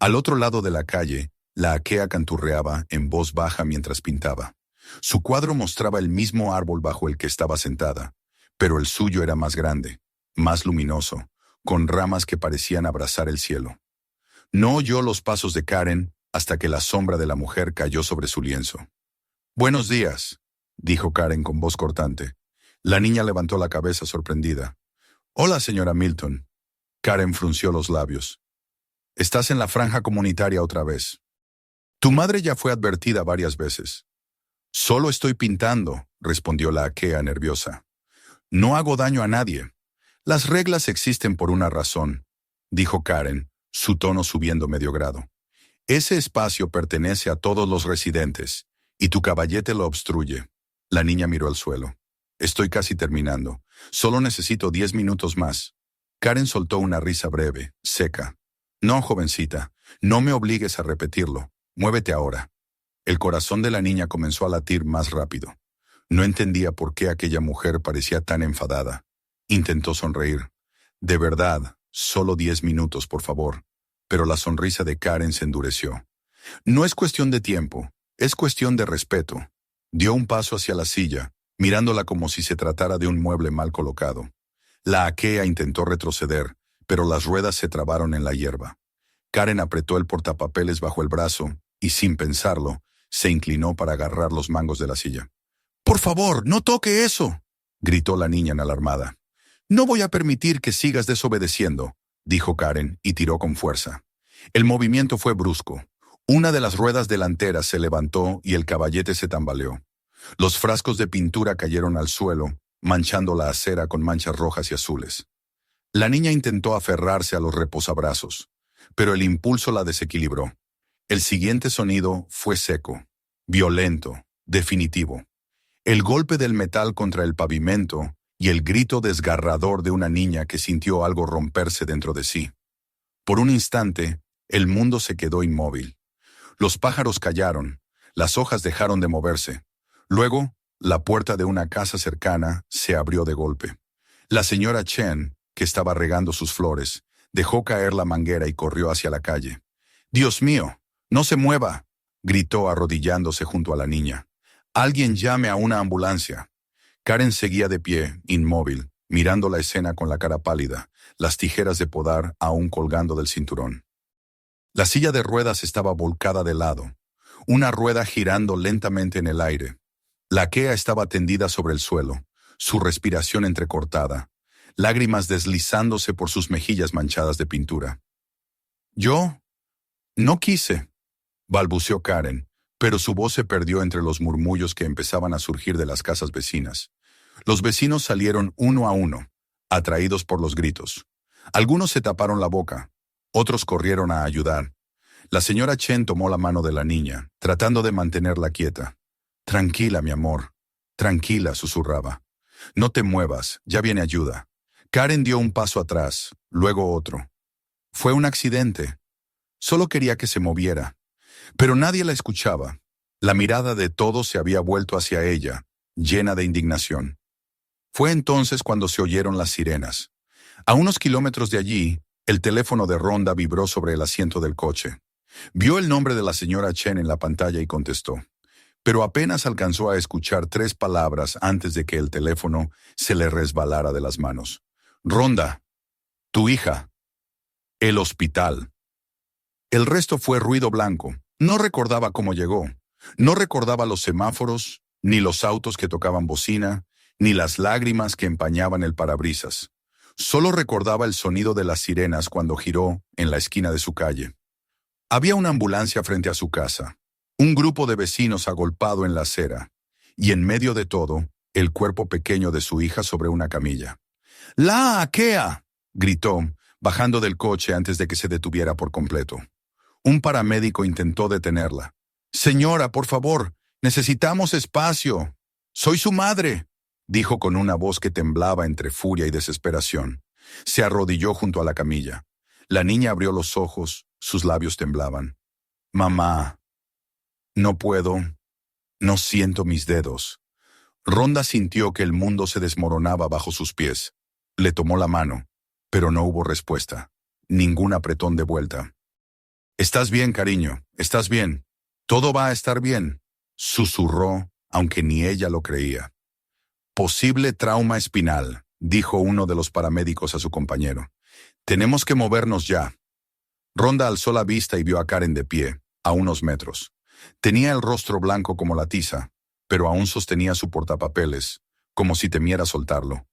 Al otro lado de la calle, la aquea canturreaba en voz baja mientras pintaba. Su cuadro mostraba el mismo árbol bajo el que estaba sentada, pero el suyo era más grande, más luminoso, con ramas que parecían abrazar el cielo. No oyó los pasos de Karen hasta que la sombra de la mujer cayó sobre su lienzo. «Buenos días», dijo Karen con voz cortante. La niña levantó la cabeza sorprendida. «Hola, señora Milton». Karen frunció los labios. «Estás en la franja comunitaria otra vez. Tu madre ya fue advertida varias veces». «Solo estoy pintando», respondió la aquea nerviosa. «No hago daño a nadie. Las reglas existen por una razón», dijo Karen, su tono subiendo medio grado. «Ese espacio pertenece a todos los residentes, y tu caballete lo obstruye». La niña miró al suelo. «Estoy casi terminando. Solo necesito 10 minutos más». Karen soltó una risa breve, seca. «No, jovencita, no me obligues a repetirlo. Muévete ahora». El corazón de la niña comenzó a latir más rápido. No entendía por qué aquella mujer parecía tan enfadada. Intentó sonreír. «De verdad, solo 10 minutos, por favor». Pero la sonrisa de Karen se endureció. «No es cuestión de tiempo, es cuestión de respeto». Dio un paso hacia la silla, mirándola como si se tratara de un mueble mal colocado. La aquea intentó retroceder, pero las ruedas se trabaron en la hierba. Karen apretó el portapapeles bajo el brazo y, sin pensarlo, se inclinó para agarrar los mangos de la silla. «Por favor, no toque eso», gritó la niña alarmada. «No voy a permitir que sigas desobedeciendo», dijo Karen y tiró con fuerza. El movimiento fue brusco. Una de las ruedas delanteras se levantó y el caballete se tambaleó. Los frascos de pintura cayeron al suelo, manchando la acera con manchas rojas y azules. La niña intentó aferrarse a los reposabrazos, pero el impulso la desequilibró. El siguiente sonido fue seco, violento, definitivo. El golpe del metal contra el pavimento y el grito desgarrador de una niña que sintió algo romperse dentro de sí. Por un instante, el mundo se quedó inmóvil. Los pájaros callaron, las hojas dejaron de moverse. Luego, la puerta de una casa cercana se abrió de golpe. La señora Chen, que estaba regando sus flores, dejó caer la manguera y corrió hacia la calle. «Dios mío, no se mueva», gritó arrodillándose junto a la niña. «Alguien llame a una ambulancia». Karen seguía de pie, inmóvil, mirando la escena con la cara pálida, las tijeras de podar aún colgando del cinturón. La silla de ruedas estaba volcada de lado, una rueda girando lentamente en el aire. La aquea estaba tendida sobre el suelo, su respiración entrecortada, lágrimas deslizándose por sus mejillas manchadas de pintura. «Yo no quise», balbuceó Karen, pero su voz se perdió entre los murmullos que empezaban a surgir de las casas vecinas. Los vecinos salieron uno a uno, atraídos por los gritos. Algunos se taparon la boca, otros corrieron a ayudar. La señora Chen tomó la mano de la niña, tratando de mantenerla quieta. «Tranquila, mi amor. Tranquila», susurraba. «No te muevas, ya viene ayuda». Karen dio un paso atrás, luego otro. «Fue un accidente. Solo quería que se moviera». Pero nadie la escuchaba. La mirada de todos se había vuelto hacia ella, llena de indignación. Fue entonces cuando se oyeron las sirenas. A unos kilómetros de allí, el teléfono de Ronda vibró sobre el asiento del coche. Vio el nombre de la señora Chen en la pantalla y contestó. Pero apenas alcanzó a escuchar 3 palabras antes de que el teléfono se le resbalara de las manos. «Ronda, tu hija. El hospital». El resto fue ruido blanco. No recordaba cómo llegó. No recordaba los semáforos, ni los autos que tocaban bocina, ni las lágrimas que empañaban el parabrisas. Solo recordaba el sonido de las sirenas cuando giró en la esquina de su calle. Había una ambulancia frente a su casa, un grupo de vecinos agolpado en la acera, y en medio de todo, el cuerpo pequeño de su hija sobre una camilla. «¡La aquea!», gritó, bajando del coche antes de que se detuviera por completo. Un paramédico intentó detenerla. «Señora, por favor, necesitamos espacio». «Soy su madre», dijo con una voz que temblaba entre furia y desesperación. Se arrodilló junto a la camilla. La niña abrió los ojos, sus labios temblaban. «Mamá, no puedo, no siento mis dedos». Rhonda sintió que el mundo se desmoronaba bajo sus pies. Le tomó la mano, pero no hubo respuesta. Ningún apretón de vuelta. «Estás bien, cariño, estás bien. Todo va a estar bien», susurró, aunque ni ella lo creía. «Posible trauma espinal», dijo uno de los paramédicos a su compañero. «Tenemos que movernos ya». Rhonda alzó la vista y vio a Karen de pie, a unos metros. Tenía el rostro blanco como la tiza, pero aún sostenía su portapapeles, como si temiera soltarlo.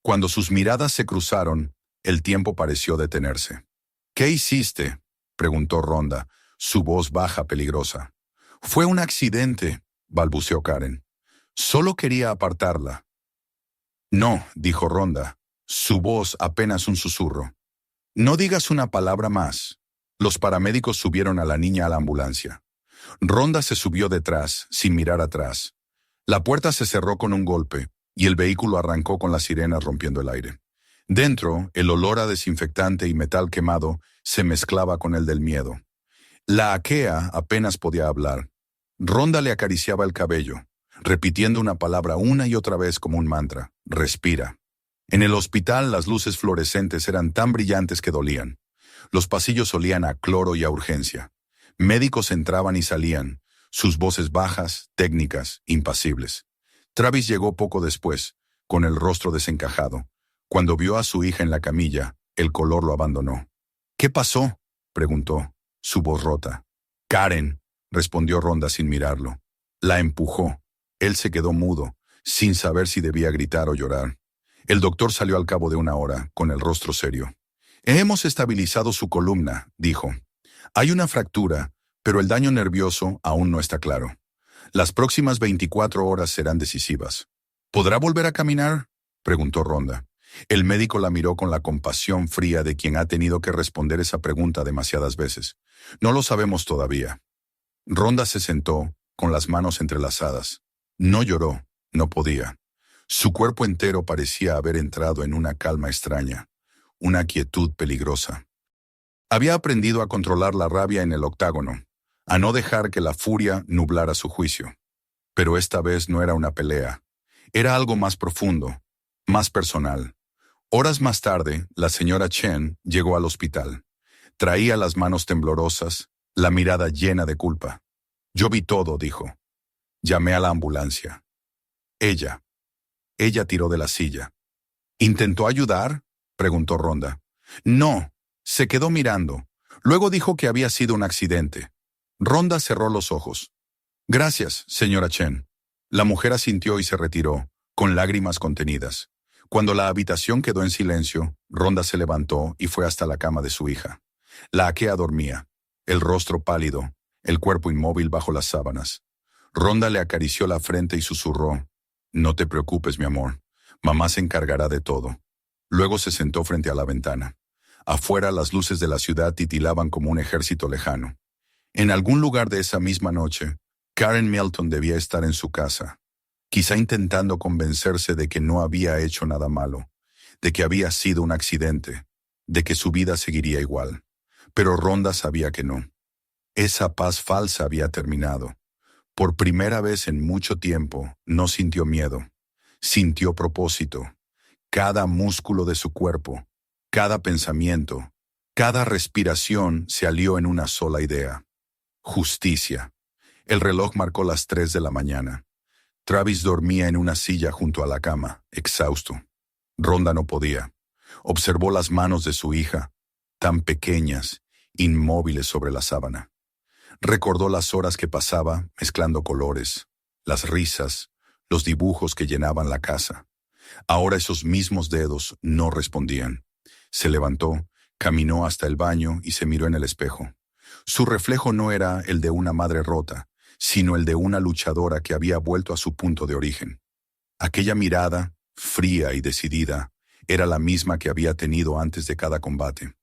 Cuando sus miradas se cruzaron, el tiempo pareció detenerse. «¿Qué hiciste?», preguntó Rhonda, su voz baja peligrosa. «Fue un accidente», balbuceó Karen. «Solo quería apartarla». «No», dijo Rhonda, su voz apenas un susurro. «No digas una palabra más». Los paramédicos subieron a la niña a la ambulancia. Rhonda se subió detrás, sin mirar atrás. La puerta se cerró con un golpe, y el vehículo arrancó con las sirenas rompiendo el aire. Dentro, el olor a desinfectante y metal quemado se mezclaba con el del miedo. La aquea apenas podía hablar. Rhonda le acariciaba el cabello, repitiendo una palabra una y otra vez como un mantra: «Respira». En el hospital las luces fluorescentes eran tan brillantes que dolían. Los pasillos olían a cloro y a urgencia. Médicos entraban y salían, sus voces bajas, técnicas, impasibles. Travis llegó poco después, con el rostro desencajado. Cuando vio a su hija en la camilla, el color lo abandonó. «¿Qué pasó?», preguntó, su voz rota. «Karen», respondió Rhonda sin mirarlo. La empujó. Él se quedó mudo, sin saber si debía gritar o llorar. El doctor salió al cabo de una hora, con el rostro serio. «Hemos estabilizado su columna», dijo. «Hay una fractura, pero el daño nervioso aún no está claro. Las próximas 24 horas serán decisivas». «¿Podrá volver a caminar?», preguntó Rhonda. El médico la miró con la compasión fría de quien ha tenido que responder esa pregunta demasiadas veces. «No lo sabemos todavía». Rhonda se sentó, con las manos entrelazadas. No lloró, no podía. Su cuerpo entero parecía haber entrado en una calma extraña, una quietud peligrosa. Había aprendido a controlar la rabia en el octágono, a no dejar que la furia nublara su juicio. Pero esta vez no era una pelea. Era algo más profundo, más personal. Horas más tarde, la señora Chen llegó al hospital. Traía las manos temblorosas, la mirada llena de culpa. «Yo vi todo», dijo. «Llamé a la ambulancia». Ella tiró de la silla. «¿Intentó ayudar?», preguntó Rhonda. «No», se quedó mirando. Luego dijo que había sido un accidente. Rhonda cerró los ojos. «Gracias, señora Chen». La mujer asintió y se retiró, con lágrimas contenidas. Cuando la habitación quedó en silencio, Rhonda se levantó y fue hasta la cama de su hija. La aquea dormía, el rostro pálido, el cuerpo inmóvil bajo las sábanas. Rhonda le acarició la frente y susurró: «No te preocupes, mi amor. Mamá se encargará de todo». Luego se sentó frente a la ventana. Afuera las luces de la ciudad titilaban como un ejército lejano. En algún lugar de esa misma noche, Karen Milton debía estar en su casa, quizá intentando convencerse de que no había hecho nada malo, de que había sido un accidente, de que su vida seguiría igual. Pero Rhonda sabía que no. Esa paz falsa había terminado. Por primera vez en mucho tiempo, no sintió miedo. Sintió propósito. Cada músculo de su cuerpo, cada pensamiento, cada respiración se alió en una sola idea: justicia. El reloj marcó las 3 de la mañana. Travis dormía en una silla junto a la cama, exhausto. Rhonda no podía. Observó las manos de su hija, tan pequeñas, inmóviles sobre la sábana. Recordó las horas que pasaba mezclando colores, las risas, los dibujos que llenaban la casa. Ahora esos mismos dedos no respondían. Se levantó, caminó hasta el baño y se miró en el espejo. Su reflejo no era el de una madre rota, sino el de una luchadora que había vuelto a su punto de origen. Aquella mirada, fría y decidida, era la misma que había tenido antes de cada combate.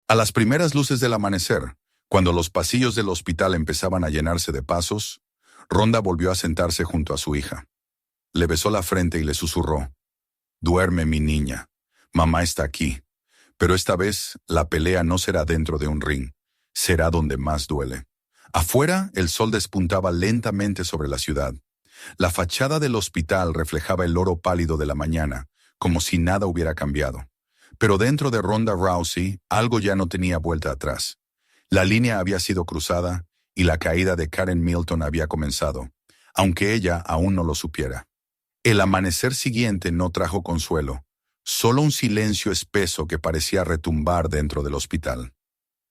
A las primeras luces del amanecer, cuando los pasillos del hospital empezaban a llenarse de pasos, Rhonda volvió a sentarse junto a su hija. Le besó la frente y le susurró: «Duerme, mi niña. Mamá está aquí. Pero esta vez la pelea no será dentro de un ring. Será donde más duele». Afuera, el sol despuntaba lentamente sobre la ciudad. La fachada del hospital reflejaba el oro pálido de la mañana, como si nada hubiera cambiado. Pero dentro de Ronda Rousey, algo ya no tenía vuelta atrás. La línea había sido cruzada y la caída de Karen Milton había comenzado, aunque ella aún no lo supiera. El amanecer siguiente no trajo consuelo, solo un silencio espeso que parecía retumbar dentro del hospital.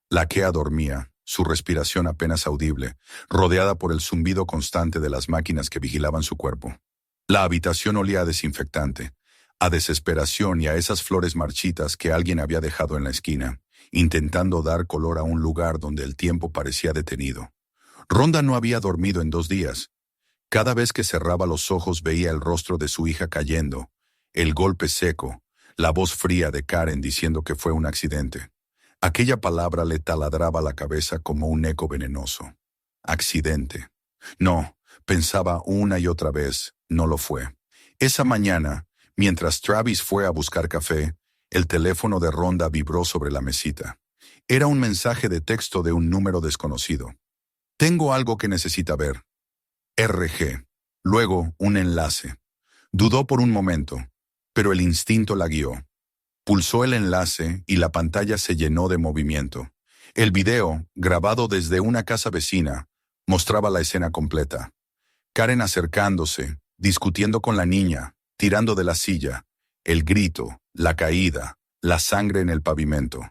La Kea dormía, su respiración apenas audible, rodeada por el zumbido constante de las máquinas que vigilaban su cuerpo. La habitación olía a desinfectante, a desesperación y a esas flores marchitas que alguien había dejado en la esquina, intentando dar color a un lugar donde el tiempo parecía detenido. Ronda no había dormido en 2 días. Cada vez que cerraba los ojos veía el rostro de su hija cayendo, el golpe seco, la voz fría de Karen diciendo que fue un accidente. Aquella palabra le taladraba la cabeza como un eco venenoso. Accidente. No, pensaba una y otra vez, no lo fue. Esa mañana, mientras Travis fue a buscar café, el teléfono de Ronda vibró sobre la mesita. Era un mensaje de texto de un número desconocido. «Tengo algo que necesita ver. RG». Luego, un enlace. Dudó por un momento, pero el instinto la guió. Pulsó el enlace y la pantalla se llenó de movimiento. El video, grabado desde una casa vecina, mostraba la escena completa. Karen acercándose, discutiendo con la niña, tirando de la silla, el grito, la caída, la sangre en el pavimento.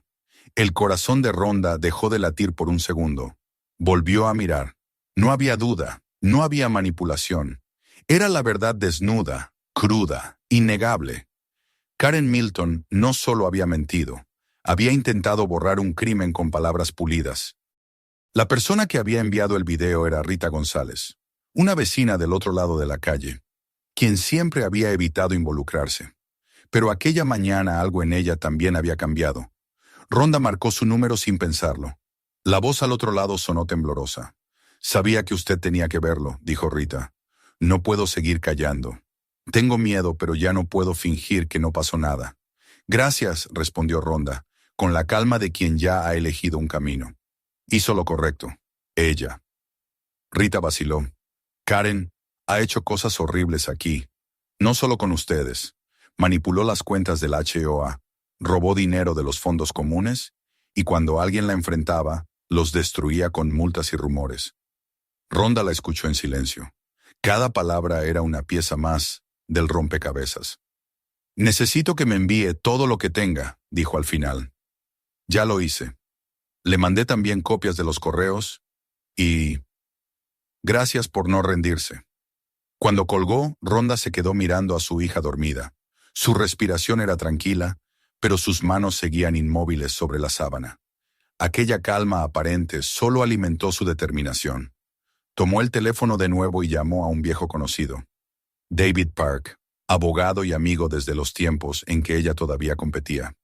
El corazón de Ronda dejó de latir por un segundo. Volvió a mirar. No había duda, no había manipulación. Era la verdad desnuda, cruda, innegable. Karen Milton no solo había mentido, había intentado borrar un crimen con palabras pulidas. La persona que había enviado el video era Rita González, una vecina del otro lado de la calle, quien siempre había evitado involucrarse. Pero aquella mañana algo en ella también había cambiado. Ronda marcó su número sin pensarlo. La voz al otro lado sonó temblorosa. «Sabía que usted tenía que verlo», dijo Rita. «No puedo seguir callando. Tengo miedo, pero ya no puedo fingir que no pasó nada». «Gracias», respondió Ronda, con la calma de quien ya ha elegido un camino. «Hizo lo correcto. Ella». Rita vaciló. «Karen ha hecho cosas horribles aquí. No solo con ustedes. Manipuló las cuentas del HOA, robó dinero de los fondos comunes y cuando alguien la enfrentaba, los destruía con multas y rumores». Ronda la escuchó en silencio. Cada palabra era una pieza más del rompecabezas. «Necesito que me envíe todo lo que tenga», dijo al final. «Ya lo hice. Le mandé también copias de los correos y... gracias por no rendirse». Cuando colgó, Ronda se quedó mirando a su hija dormida. Su respiración era tranquila, pero sus manos seguían inmóviles sobre la sábana. Aquella calma aparente solo alimentó su determinación. Tomó el teléfono de nuevo y llamó a un viejo conocido. David Park, abogado y amigo desde los tiempos en que ella todavía competía.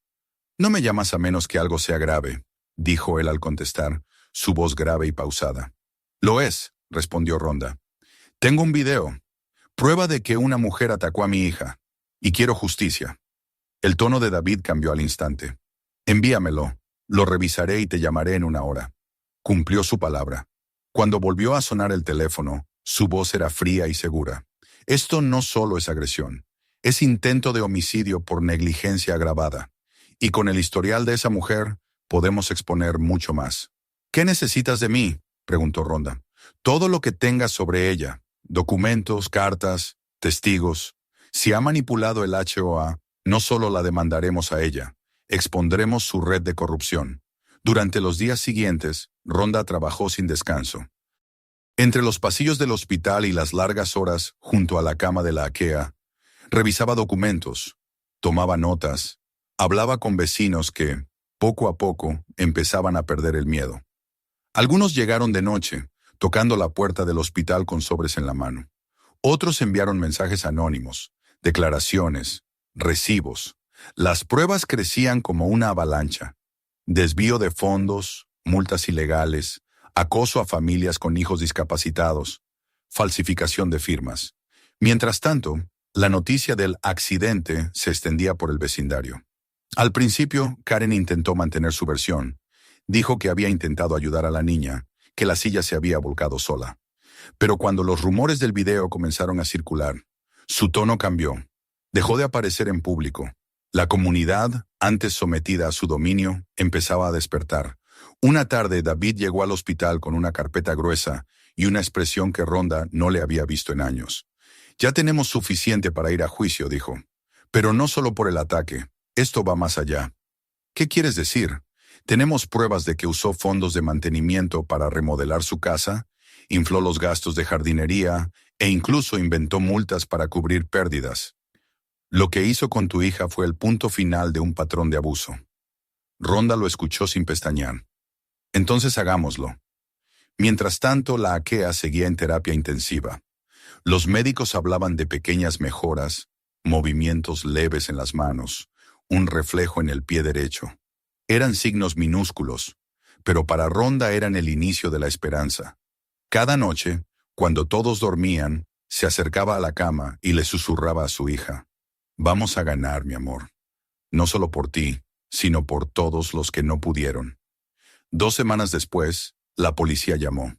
«No me llamas a menos que algo sea grave», dijo él al contestar, su voz grave y pausada. «Lo es», respondió Ronda. «Tengo un video. Prueba de que una mujer atacó a mi hija. Y quiero justicia». El tono de David cambió al instante. «Envíamelo. Lo revisaré y te llamaré en 1 hora». Cumplió su palabra. Cuando volvió a sonar el teléfono, su voz era fría y segura. «Esto no solo es agresión. Es intento de homicidio por negligencia agravada. Y con el historial de esa mujer, podemos exponer mucho más». «¿Qué necesitas de mí?», preguntó Ronda. «Todo lo que tengas sobre ella. Documentos, cartas, testigos. Si ha manipulado el HOA, no solo la demandaremos a ella, expondremos su red de corrupción». Durante los días siguientes, Ronda trabajó sin descanso. Entre los pasillos del hospital y las largas horas junto a la cama de la Akea, revisaba documentos, tomaba notas, hablaba con vecinos que, poco a poco, empezaban a perder el miedo. Algunos llegaron de noche, tocando la puerta del hospital con sobres en la mano. Otros enviaron mensajes anónimos, declaraciones, recibos. Las pruebas crecían como una avalancha. Desvío de fondos, multas ilegales, acoso a familias con hijos discapacitados, falsificación de firmas. Mientras tanto, la noticia del accidente se extendía por el vecindario. Al principio, Karen intentó mantener su versión. Dijo que había intentado ayudar a la niña, que la silla se había volcado sola. Pero cuando los rumores del video comenzaron a circular, su tono cambió. Dejó de aparecer en público. La comunidad, antes sometida a su dominio, empezaba a despertar. Una tarde, David llegó al hospital con una carpeta gruesa y una expresión que Rhonda no le había visto en años. «Ya tenemos suficiente para ir a juicio», dijo. «Pero no solo por el ataque. Esto va más allá». «¿Qué quieres decir? Tenemos pruebas de que usó fondos de mantenimiento para remodelar su casa, infló los gastos de jardinería e incluso inventó multas para cubrir pérdidas. Lo que hizo con tu hija fue el punto final de un patrón de abuso». Rhonda lo escuchó sin pestañear. «Entonces hagámoslo». Mientras tanto, la Akea seguía en terapia intensiva. Los médicos hablaban de pequeñas mejoras, movimientos leves en las manos, un reflejo en el pie derecho. Eran signos minúsculos, pero para Rhonda eran el inicio de la esperanza. Cada noche, cuando todos dormían, se acercaba a la cama y le susurraba a su hija: «Vamos a ganar, mi amor. No solo por ti, sino por todos los que no pudieron». 2 semanas después, la policía llamó.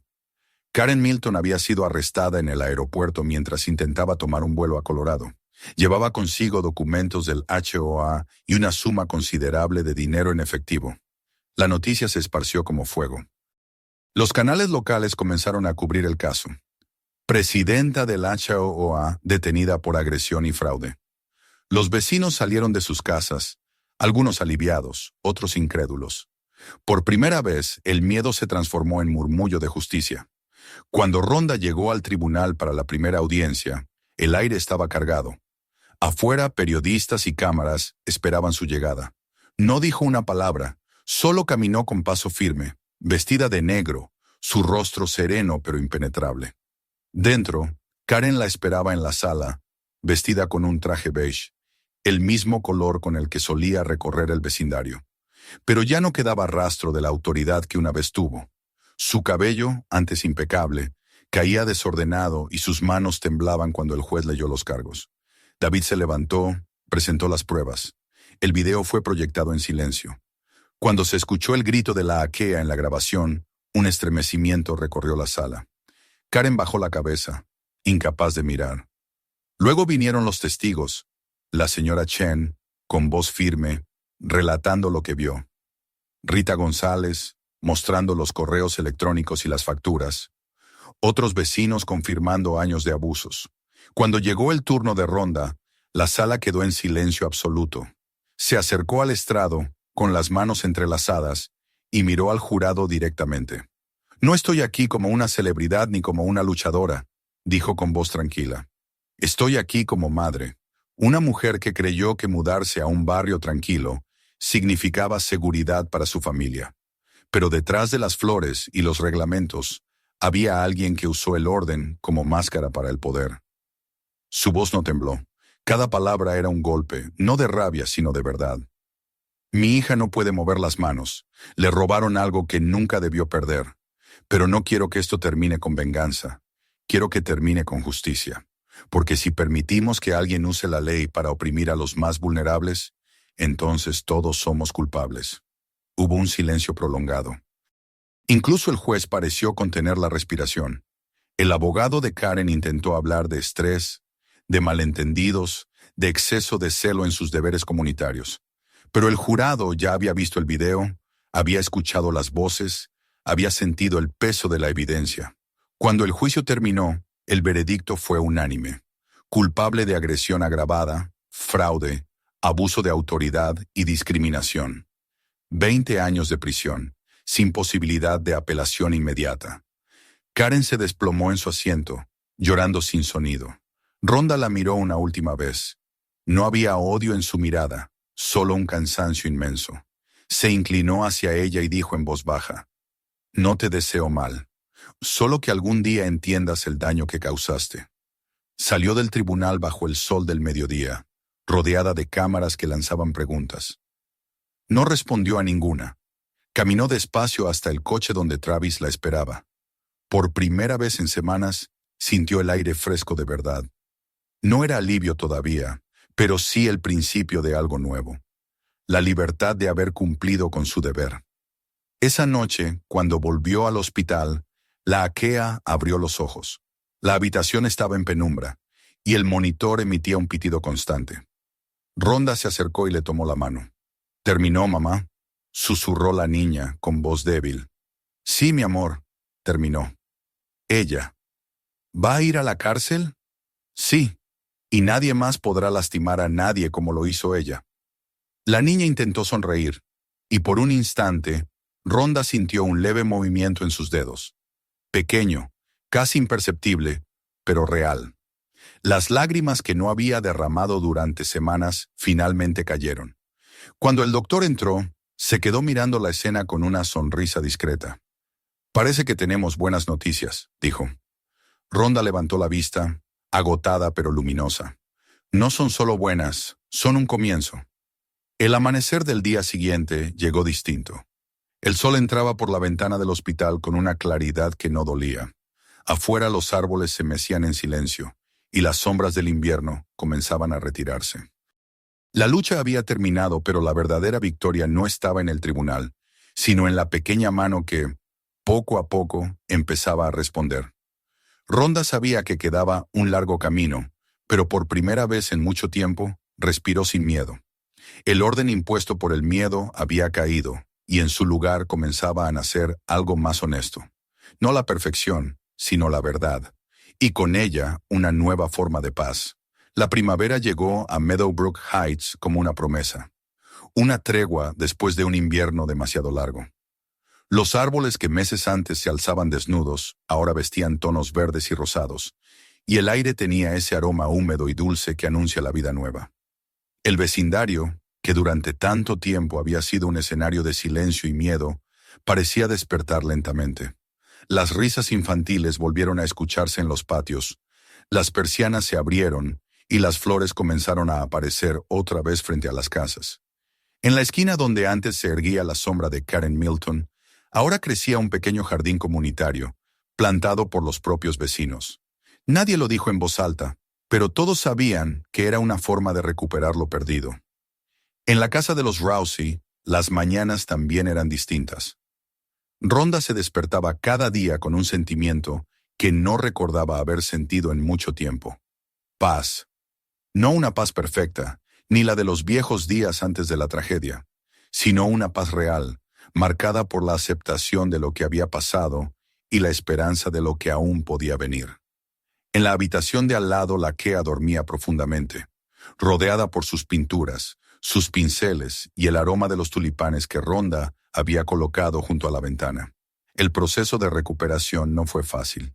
Karen Milton había sido arrestada en el aeropuerto mientras intentaba tomar un vuelo a Colorado. Llevaba consigo documentos del HOA y una suma considerable de dinero en efectivo. La noticia se esparció como fuego. Los canales locales comenzaron a cubrir el caso. Presidenta del HOA detenida por agresión y fraude. Los vecinos salieron de sus casas, algunos aliviados, otros incrédulos. Por primera vez, el miedo se transformó en murmullo de justicia. Cuando Rhonda llegó al tribunal para la primera audiencia, el aire estaba cargado. Afuera, periodistas y cámaras esperaban su llegada. No dijo una palabra, solo caminó con paso firme, vestida de negro, su rostro sereno pero impenetrable. Dentro, Karen la esperaba en la sala, vestida con un traje beige, el mismo color con el que solía recorrer el vecindario. Pero ya no quedaba rastro de la autoridad que una vez tuvo. Su cabello, antes impecable, caía desordenado y sus manos temblaban cuando el juez leyó los cargos. David se levantó, presentó las pruebas. El video fue proyectado en silencio. Cuando se escuchó el grito de la Akea en la grabación, un estremecimiento recorrió la sala. Karen bajó la cabeza, incapaz de mirar. Luego vinieron los testigos, la señora Chen, con voz firme, relatando lo que vio. Rita González, mostrando los correos electrónicos y las facturas. Otros vecinos confirmando años de abusos. Cuando llegó el turno de Rhonda, la sala quedó en silencio absoluto. Se acercó al estrado, con las manos entrelazadas, y miró al jurado directamente. «No estoy aquí como una celebridad ni como una luchadora», dijo con voz tranquila. «Estoy aquí como madre, una mujer que creyó que mudarse a un barrio tranquilo significaba seguridad para su familia. Pero detrás de las flores y los reglamentos, había alguien que usó el orden como máscara para el poder». Su voz no tembló. Cada palabra era un golpe, no de rabia, sino de verdad. «Mi hija no puede mover las manos. Le robaron algo que nunca debió perder. Pero no quiero que esto termine con venganza. Quiero que termine con justicia. Porque si permitimos que alguien use la ley para oprimir a los más vulnerables, entonces todos somos culpables». Hubo un silencio prolongado. Incluso el juez pareció contener la respiración. El abogado de Karen intentó hablar de estrés, de malentendidos, de exceso de celo en sus deberes comunitarios. Pero el jurado ya había visto el video, había escuchado las voces, había sentido el peso de la evidencia. Cuando el juicio terminó, el veredicto fue unánime. Culpable de agresión agravada, fraude, abuso de autoridad y discriminación. 20 años de prisión, sin posibilidad de apelación inmediata. Karen se desplomó en su asiento, llorando sin sonido. Rhonda la miró una última vez. No había odio en su mirada, solo un cansancio inmenso. Se inclinó hacia ella y dijo en voz baja: «No te deseo mal, solo que algún día entiendas el daño que causaste». Salió del tribunal bajo el sol del mediodía, rodeada de cámaras que lanzaban preguntas. No respondió a ninguna. Caminó despacio hasta el coche donde Travis la esperaba. Por primera vez en semanas, sintió el aire fresco de verdad. No era alivio todavía, pero sí el principio de algo nuevo. La libertad de haber cumplido con su deber. Esa noche, cuando volvió al hospital, la Akea abrió los ojos. La habitación estaba en penumbra, y el monitor emitía un pitido constante. Rhonda se acercó y le tomó la mano. «¿Terminó, mamá?», susurró la niña con voz débil. «Sí, mi amor», terminó. Ella. «¿Va a ir a la cárcel?». «Sí, y nadie más podrá lastimar a nadie como lo hizo ella». La niña intentó sonreír, y por un instante, Rhonda sintió un leve movimiento en sus dedos. Pequeño, casi imperceptible, pero real. Las lágrimas que no había derramado durante semanas finalmente cayeron. Cuando el doctor entró, se quedó mirando la escena con una sonrisa discreta. «Parece que tenemos buenas noticias», dijo. Rhonda levantó la vista, agotada pero luminosa. «No son solo buenas, son un comienzo». El amanecer del día siguiente llegó distinto. El sol entraba por la ventana del hospital con una claridad que no dolía. Afuera los árboles se mecían en silencio, y las sombras del invierno comenzaban a retirarse. La lucha había terminado, pero la verdadera victoria no estaba en el tribunal, sino en la pequeña mano que, poco a poco, empezaba a responder. Rhonda sabía que quedaba un largo camino, pero por primera vez en mucho tiempo, respiró sin miedo. El orden impuesto por el miedo había caído, y en su lugar comenzaba a nacer algo más honesto. No la perfección, sino la verdad, y con ella una nueva forma de paz. La primavera llegó a Meadowbrook Heights como una promesa, una tregua después de un invierno demasiado largo. Los árboles que meses antes se alzaban desnudos, ahora vestían tonos verdes y rosados, y el aire tenía ese aroma húmedo y dulce que anuncia la vida nueva. El vecindario, que durante tanto tiempo había sido un escenario de silencio y miedo, parecía despertar lentamente. Las risas infantiles volvieron a escucharse en los patios, las persianas se abrieron y las flores comenzaron a aparecer otra vez frente a las casas. En la esquina donde antes se erguía la sombra de Karen Milton, ahora crecía un pequeño jardín comunitario, plantado por los propios vecinos. Nadie lo dijo en voz alta, pero todos sabían que era una forma de recuperar lo perdido. En la casa de los Rousey, las mañanas también eran distintas. Rhonda se despertaba cada día con un sentimiento que no recordaba haber sentido en mucho tiempo. Paz. No una paz perfecta, ni la de los viejos días antes de la tragedia, sino una paz real, marcada por la aceptación de lo que había pasado y la esperanza de lo que aún podía venir. En la habitación de al lado la Kea dormía profundamente, rodeada por sus pinturas, sus pinceles y el aroma de los tulipanes que Rhonda había colocado junto a la ventana. El proceso de recuperación no fue fácil.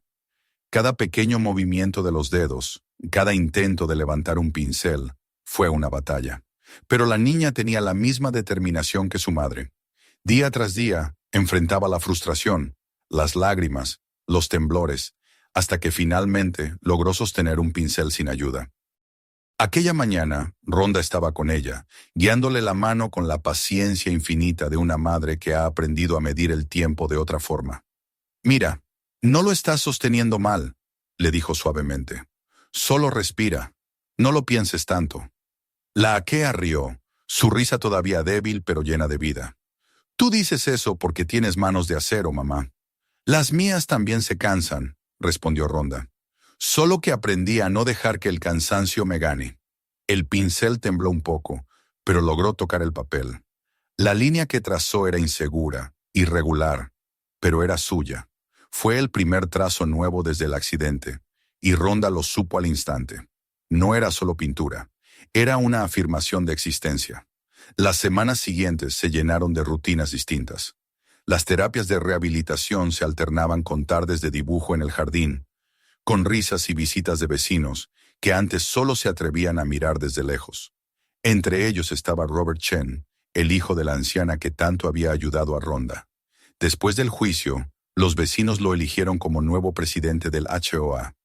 Cada pequeño movimiento de los dedos, cada intento de levantar un pincel, fue una batalla. Pero la niña tenía la misma determinación que su madre. Día tras día, enfrentaba la frustración, las lágrimas, los temblores, hasta que finalmente logró sostener un pincel sin ayuda. Aquella mañana, Rhonda estaba con ella, guiándole la mano con la paciencia infinita de una madre que ha aprendido a medir el tiempo de otra forma. «Mira, no lo estás sosteniendo mal», le dijo suavemente. «Solo respira. No lo pienses tanto». La Akea rió, su risa todavía débil pero llena de vida. «Tú dices eso porque tienes manos de acero, mamá». «Las mías también se cansan», respondió Rhonda. «Solo que aprendí a no dejar que el cansancio me gane». El pincel tembló un poco, pero logró tocar el papel. La línea que trazó era insegura, irregular, pero era suya. Fue el primer trazo nuevo desde el accidente, y Rhonda lo supo al instante. No era solo pintura, era una afirmación de existencia. Las semanas siguientes se llenaron de rutinas distintas. Las terapias de rehabilitación se alternaban con tardes de dibujo en el jardín, con risas y visitas de vecinos que antes solo se atrevían a mirar desde lejos. Entre ellos estaba Robert Chen, el hijo de la anciana que tanto había ayudado a Rhonda. Después del juicio, los vecinos lo eligieron como nuevo presidente del HOA.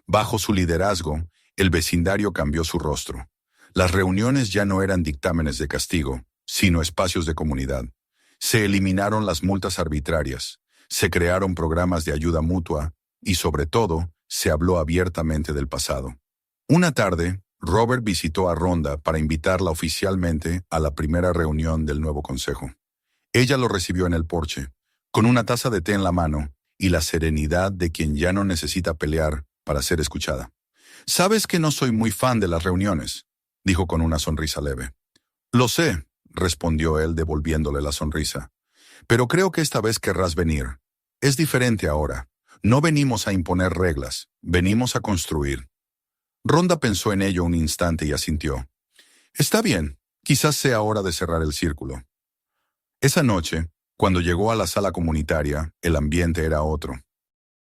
Bajo su liderazgo, el vecindario cambió su rostro. Las reuniones ya no eran dictámenes de castigo, sino espacios de comunidad. Se eliminaron las multas arbitrarias, se crearon programas de ayuda mutua y, sobre todo, se habló abiertamente del pasado. Una tarde, Robert visitó a Rhonda para invitarla oficialmente a la primera reunión del nuevo consejo. Ella lo recibió en el porche, con una taza de té en la mano y la serenidad de quien ya no necesita pelear para ser escuchada. «Sabes que no soy muy fan de las reuniones», dijo con una sonrisa leve. «Lo sé», respondió él devolviéndole la sonrisa. «Pero creo que esta vez querrás venir. Es diferente ahora. No venimos a imponer reglas, venimos a construir». Rhonda pensó en ello un instante y asintió. «Está bien, quizás sea hora de cerrar el círculo». Esa noche, cuando llegó a la sala comunitaria, el ambiente era otro.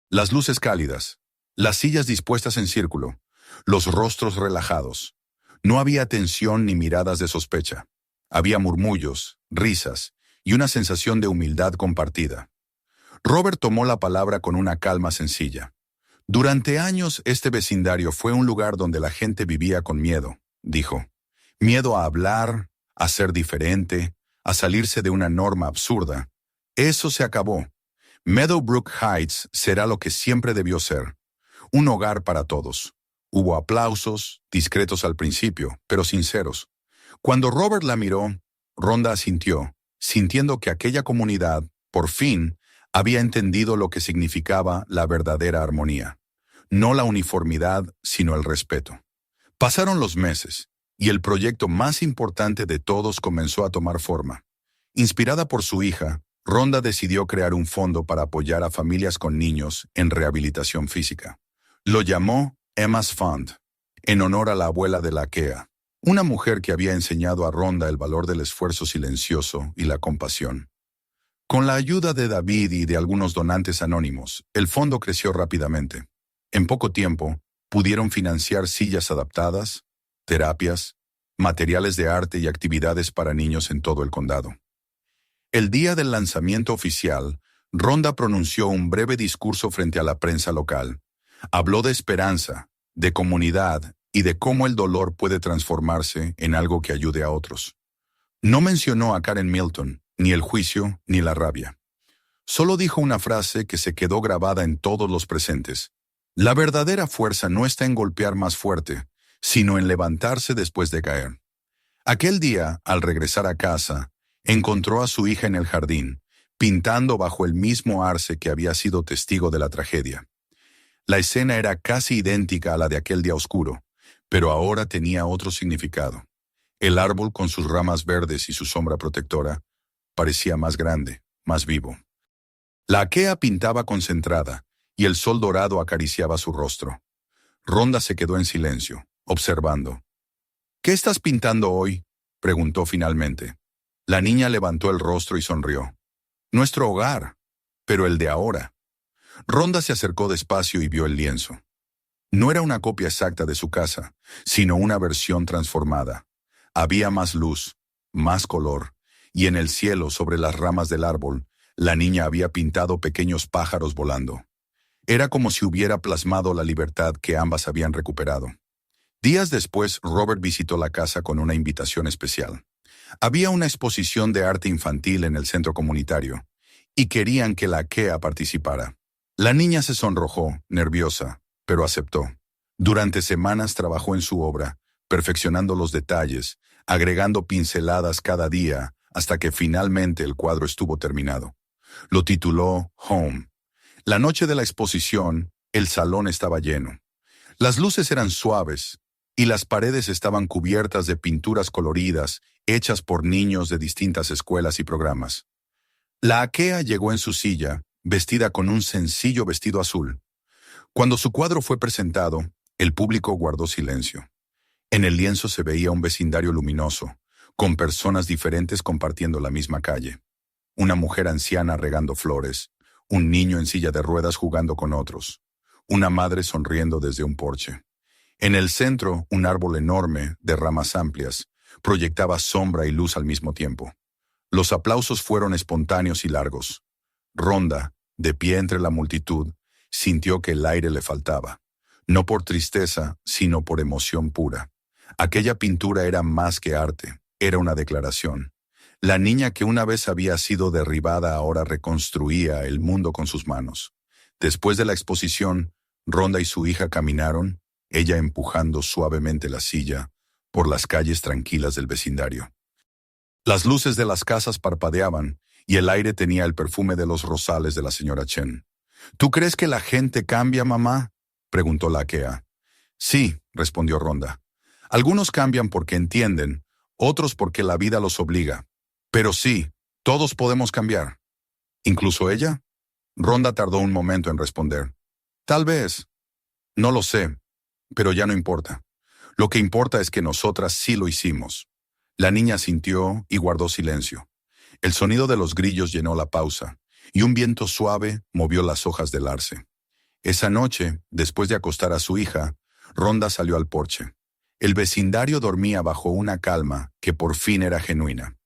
Las luces cálidas, las sillas dispuestas en círculo, los rostros relajados. No había tensión ni miradas de sospecha. Había murmullos, risas y una sensación de humildad compartida. Robert tomó la palabra con una calma sencilla. «Durante años este vecindario fue un lugar donde la gente vivía con miedo», dijo. «Miedo a hablar, a ser diferente, a salirse de una norma absurda. Eso se acabó. Meadowbrook Heights será lo que siempre debió ser. Un hogar para todos». Hubo aplausos, discretos al principio, pero sinceros. Cuando Robert la miró, Rhonda asintió, sintiendo que aquella comunidad, por fin, había entendido lo que significaba la verdadera armonía. No la uniformidad, sino el respeto. Pasaron los meses, y el proyecto más importante de todos comenzó a tomar forma. Inspirada por su hija, Rhonda decidió crear un fondo para apoyar a familias con niños en rehabilitación física. Lo llamó Emma's Fund, en honor a la abuela de la Kea, una mujer que había enseñado a Rhonda el valor del esfuerzo silencioso y la compasión. Con la ayuda de David y de algunos donantes anónimos, el fondo creció rápidamente. En poco tiempo, pudieron financiar sillas adaptadas, terapias, materiales de arte y actividades para niños en todo el condado. El día del lanzamiento oficial, Rhonda pronunció un breve discurso frente a la prensa local. Habló de esperanza, de comunidad y de cómo el dolor puede transformarse en algo que ayude a otros. No mencionó a Karen Milton, ni el juicio, ni la rabia. Solo dijo una frase que se quedó grabada en todos los presentes. La verdadera fuerza no está en golpear más fuerte, sino en levantarse después de caer. Aquel día, al regresar a casa, encontró a su hija en el jardín, pintando bajo el mismo arce que había sido testigo de la tragedia. La escena era casi idéntica a la de aquel día oscuro, pero ahora tenía otro significado. El árbol, con sus ramas verdes y su sombra protectora, parecía más grande, más vivo. La aquea pintaba concentrada, y el sol dorado acariciaba su rostro. Rhonda se quedó en silencio, observando. «¿Qué estás pintando hoy?», preguntó finalmente. La niña levantó el rostro y sonrió. «Nuestro hogar, pero el de ahora». Rhonda se acercó despacio y vio el lienzo. No era una copia exacta de su casa, sino una versión transformada. Había más luz, más color, y en el cielo, sobre las ramas del árbol, la niña había pintado pequeños pájaros volando. Era como si hubiera plasmado la libertad que ambas habían recuperado. Días después, Robert visitó la casa con una invitación especial. Había una exposición de arte infantil en el centro comunitario, y querían que la Kea participara. La niña se sonrojó, nerviosa, pero aceptó. Durante semanas trabajó en su obra, perfeccionando los detalles, agregando pinceladas cada día, hasta que finalmente el cuadro estuvo terminado. Lo tituló Home. La noche de la exposición, el salón estaba lleno. Las luces eran suaves, y las paredes estaban cubiertas de pinturas coloridas, hechas por niños de distintas escuelas y programas. La aquea llegó en su silla, vestida con un sencillo vestido azul. Cuando su cuadro fue presentado, el público guardó silencio. En el lienzo se veía un vecindario luminoso, con personas diferentes compartiendo la misma calle. Una mujer anciana regando flores, un niño en silla de ruedas jugando con otros, una madre sonriendo desde un porche. En el centro, un árbol enorme, de ramas amplias, proyectaba sombra y luz al mismo tiempo. Los aplausos fueron espontáneos y largos. Rhonda, de pie entre la multitud, sintió que el aire le faltaba, no por tristeza, sino por emoción pura. Aquella pintura era más que arte, era una declaración. La niña que una vez había sido derribada ahora reconstruía el mundo con sus manos. Después de la exposición, Rhonda y su hija caminaron, ella empujando suavemente la silla por las calles tranquilas del vecindario. Las luces de las casas parpadeaban y el aire tenía el perfume de los rosales de la señora Chen. ¿Tú crees que la gente cambia, mamá?, preguntó la Akea. Sí, respondió Rhonda. Algunos cambian porque entienden, otros porque la vida los obliga. Pero sí, todos podemos cambiar. ¿Incluso ella? Rhonda tardó un momento en responder. Tal vez. No lo sé, pero ya no importa. Lo que importa es que nosotras sí lo hicimos. La niña sintió y guardó silencio. El sonido de los grillos llenó la pausa, y un viento suave movió las hojas del arce. Esa noche, después de acostar a su hija, Rhonda salió al porche. El vecindario dormía bajo una calma que por fin era genuina.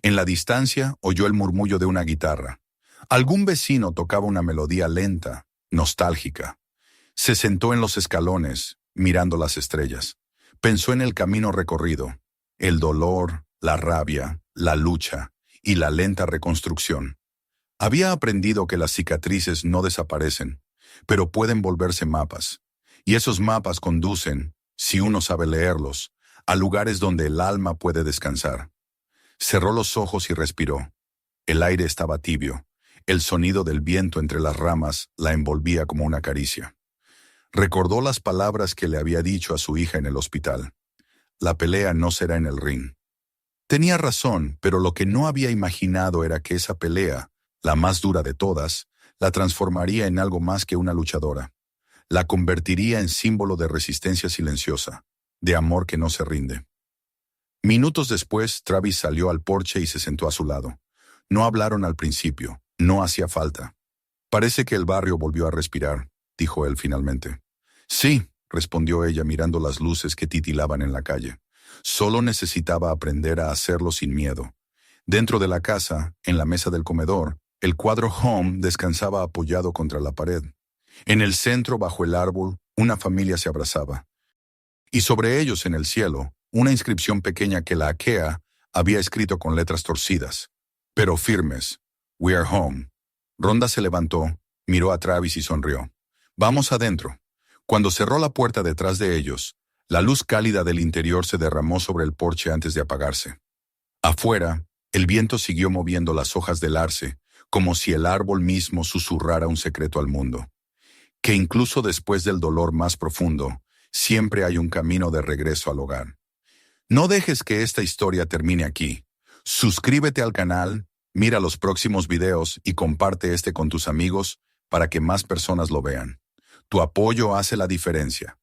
En la distancia oyó el murmullo de una guitarra. Algún vecino tocaba una melodía lenta, nostálgica. Se sentó en los escalones, mirando las estrellas. Pensó en el camino recorrido, el dolor, la rabia, la lucha y la lenta reconstrucción. Había aprendido que las cicatrices no desaparecen, pero pueden volverse mapas. Y esos mapas conducen, si uno sabe leerlos, a lugares donde el alma puede descansar. Cerró los ojos y respiró. El aire estaba tibio. El sonido del viento entre las ramas la envolvía como una caricia. Recordó las palabras que le había dicho a su hija en el hospital. La pelea no será en el ring. Tenía razón, pero lo que no había imaginado era que esa pelea, la más dura de todas, la transformaría en algo más que una luchadora. La convertiría en símbolo de resistencia silenciosa, de amor que no se rinde. Minutos después, Travis salió al porche y se sentó a su lado. No hablaron al principio, no hacía falta. Parece que el barrio volvió a respirar, dijo él finalmente. Sí, respondió ella mirando las luces que titilaban en la calle. Solo necesitaba aprender a hacerlo sin miedo. Dentro de la casa, en la mesa del comedor, el cuadro Home descansaba apoyado contra la pared. En el centro, bajo el árbol, una familia se abrazaba. Y sobre ellos, en el cielo, una inscripción pequeña que la Akea había escrito con letras torcidas, pero firmes. We are home. Rhonda se levantó, miró a Travis y sonrió. Vamos adentro. Cuando cerró la puerta detrás de ellos, la luz cálida del interior se derramó sobre el porche antes de apagarse. Afuera, el viento siguió moviendo las hojas del arce, como si el árbol mismo susurrara un secreto al mundo. Que incluso después del dolor más profundo, siempre hay un camino de regreso al hogar. No dejes que esta historia termine aquí. Suscríbete al canal, mira los próximos videos y comparte este con tus amigos para que más personas lo vean. Tu apoyo hace la diferencia.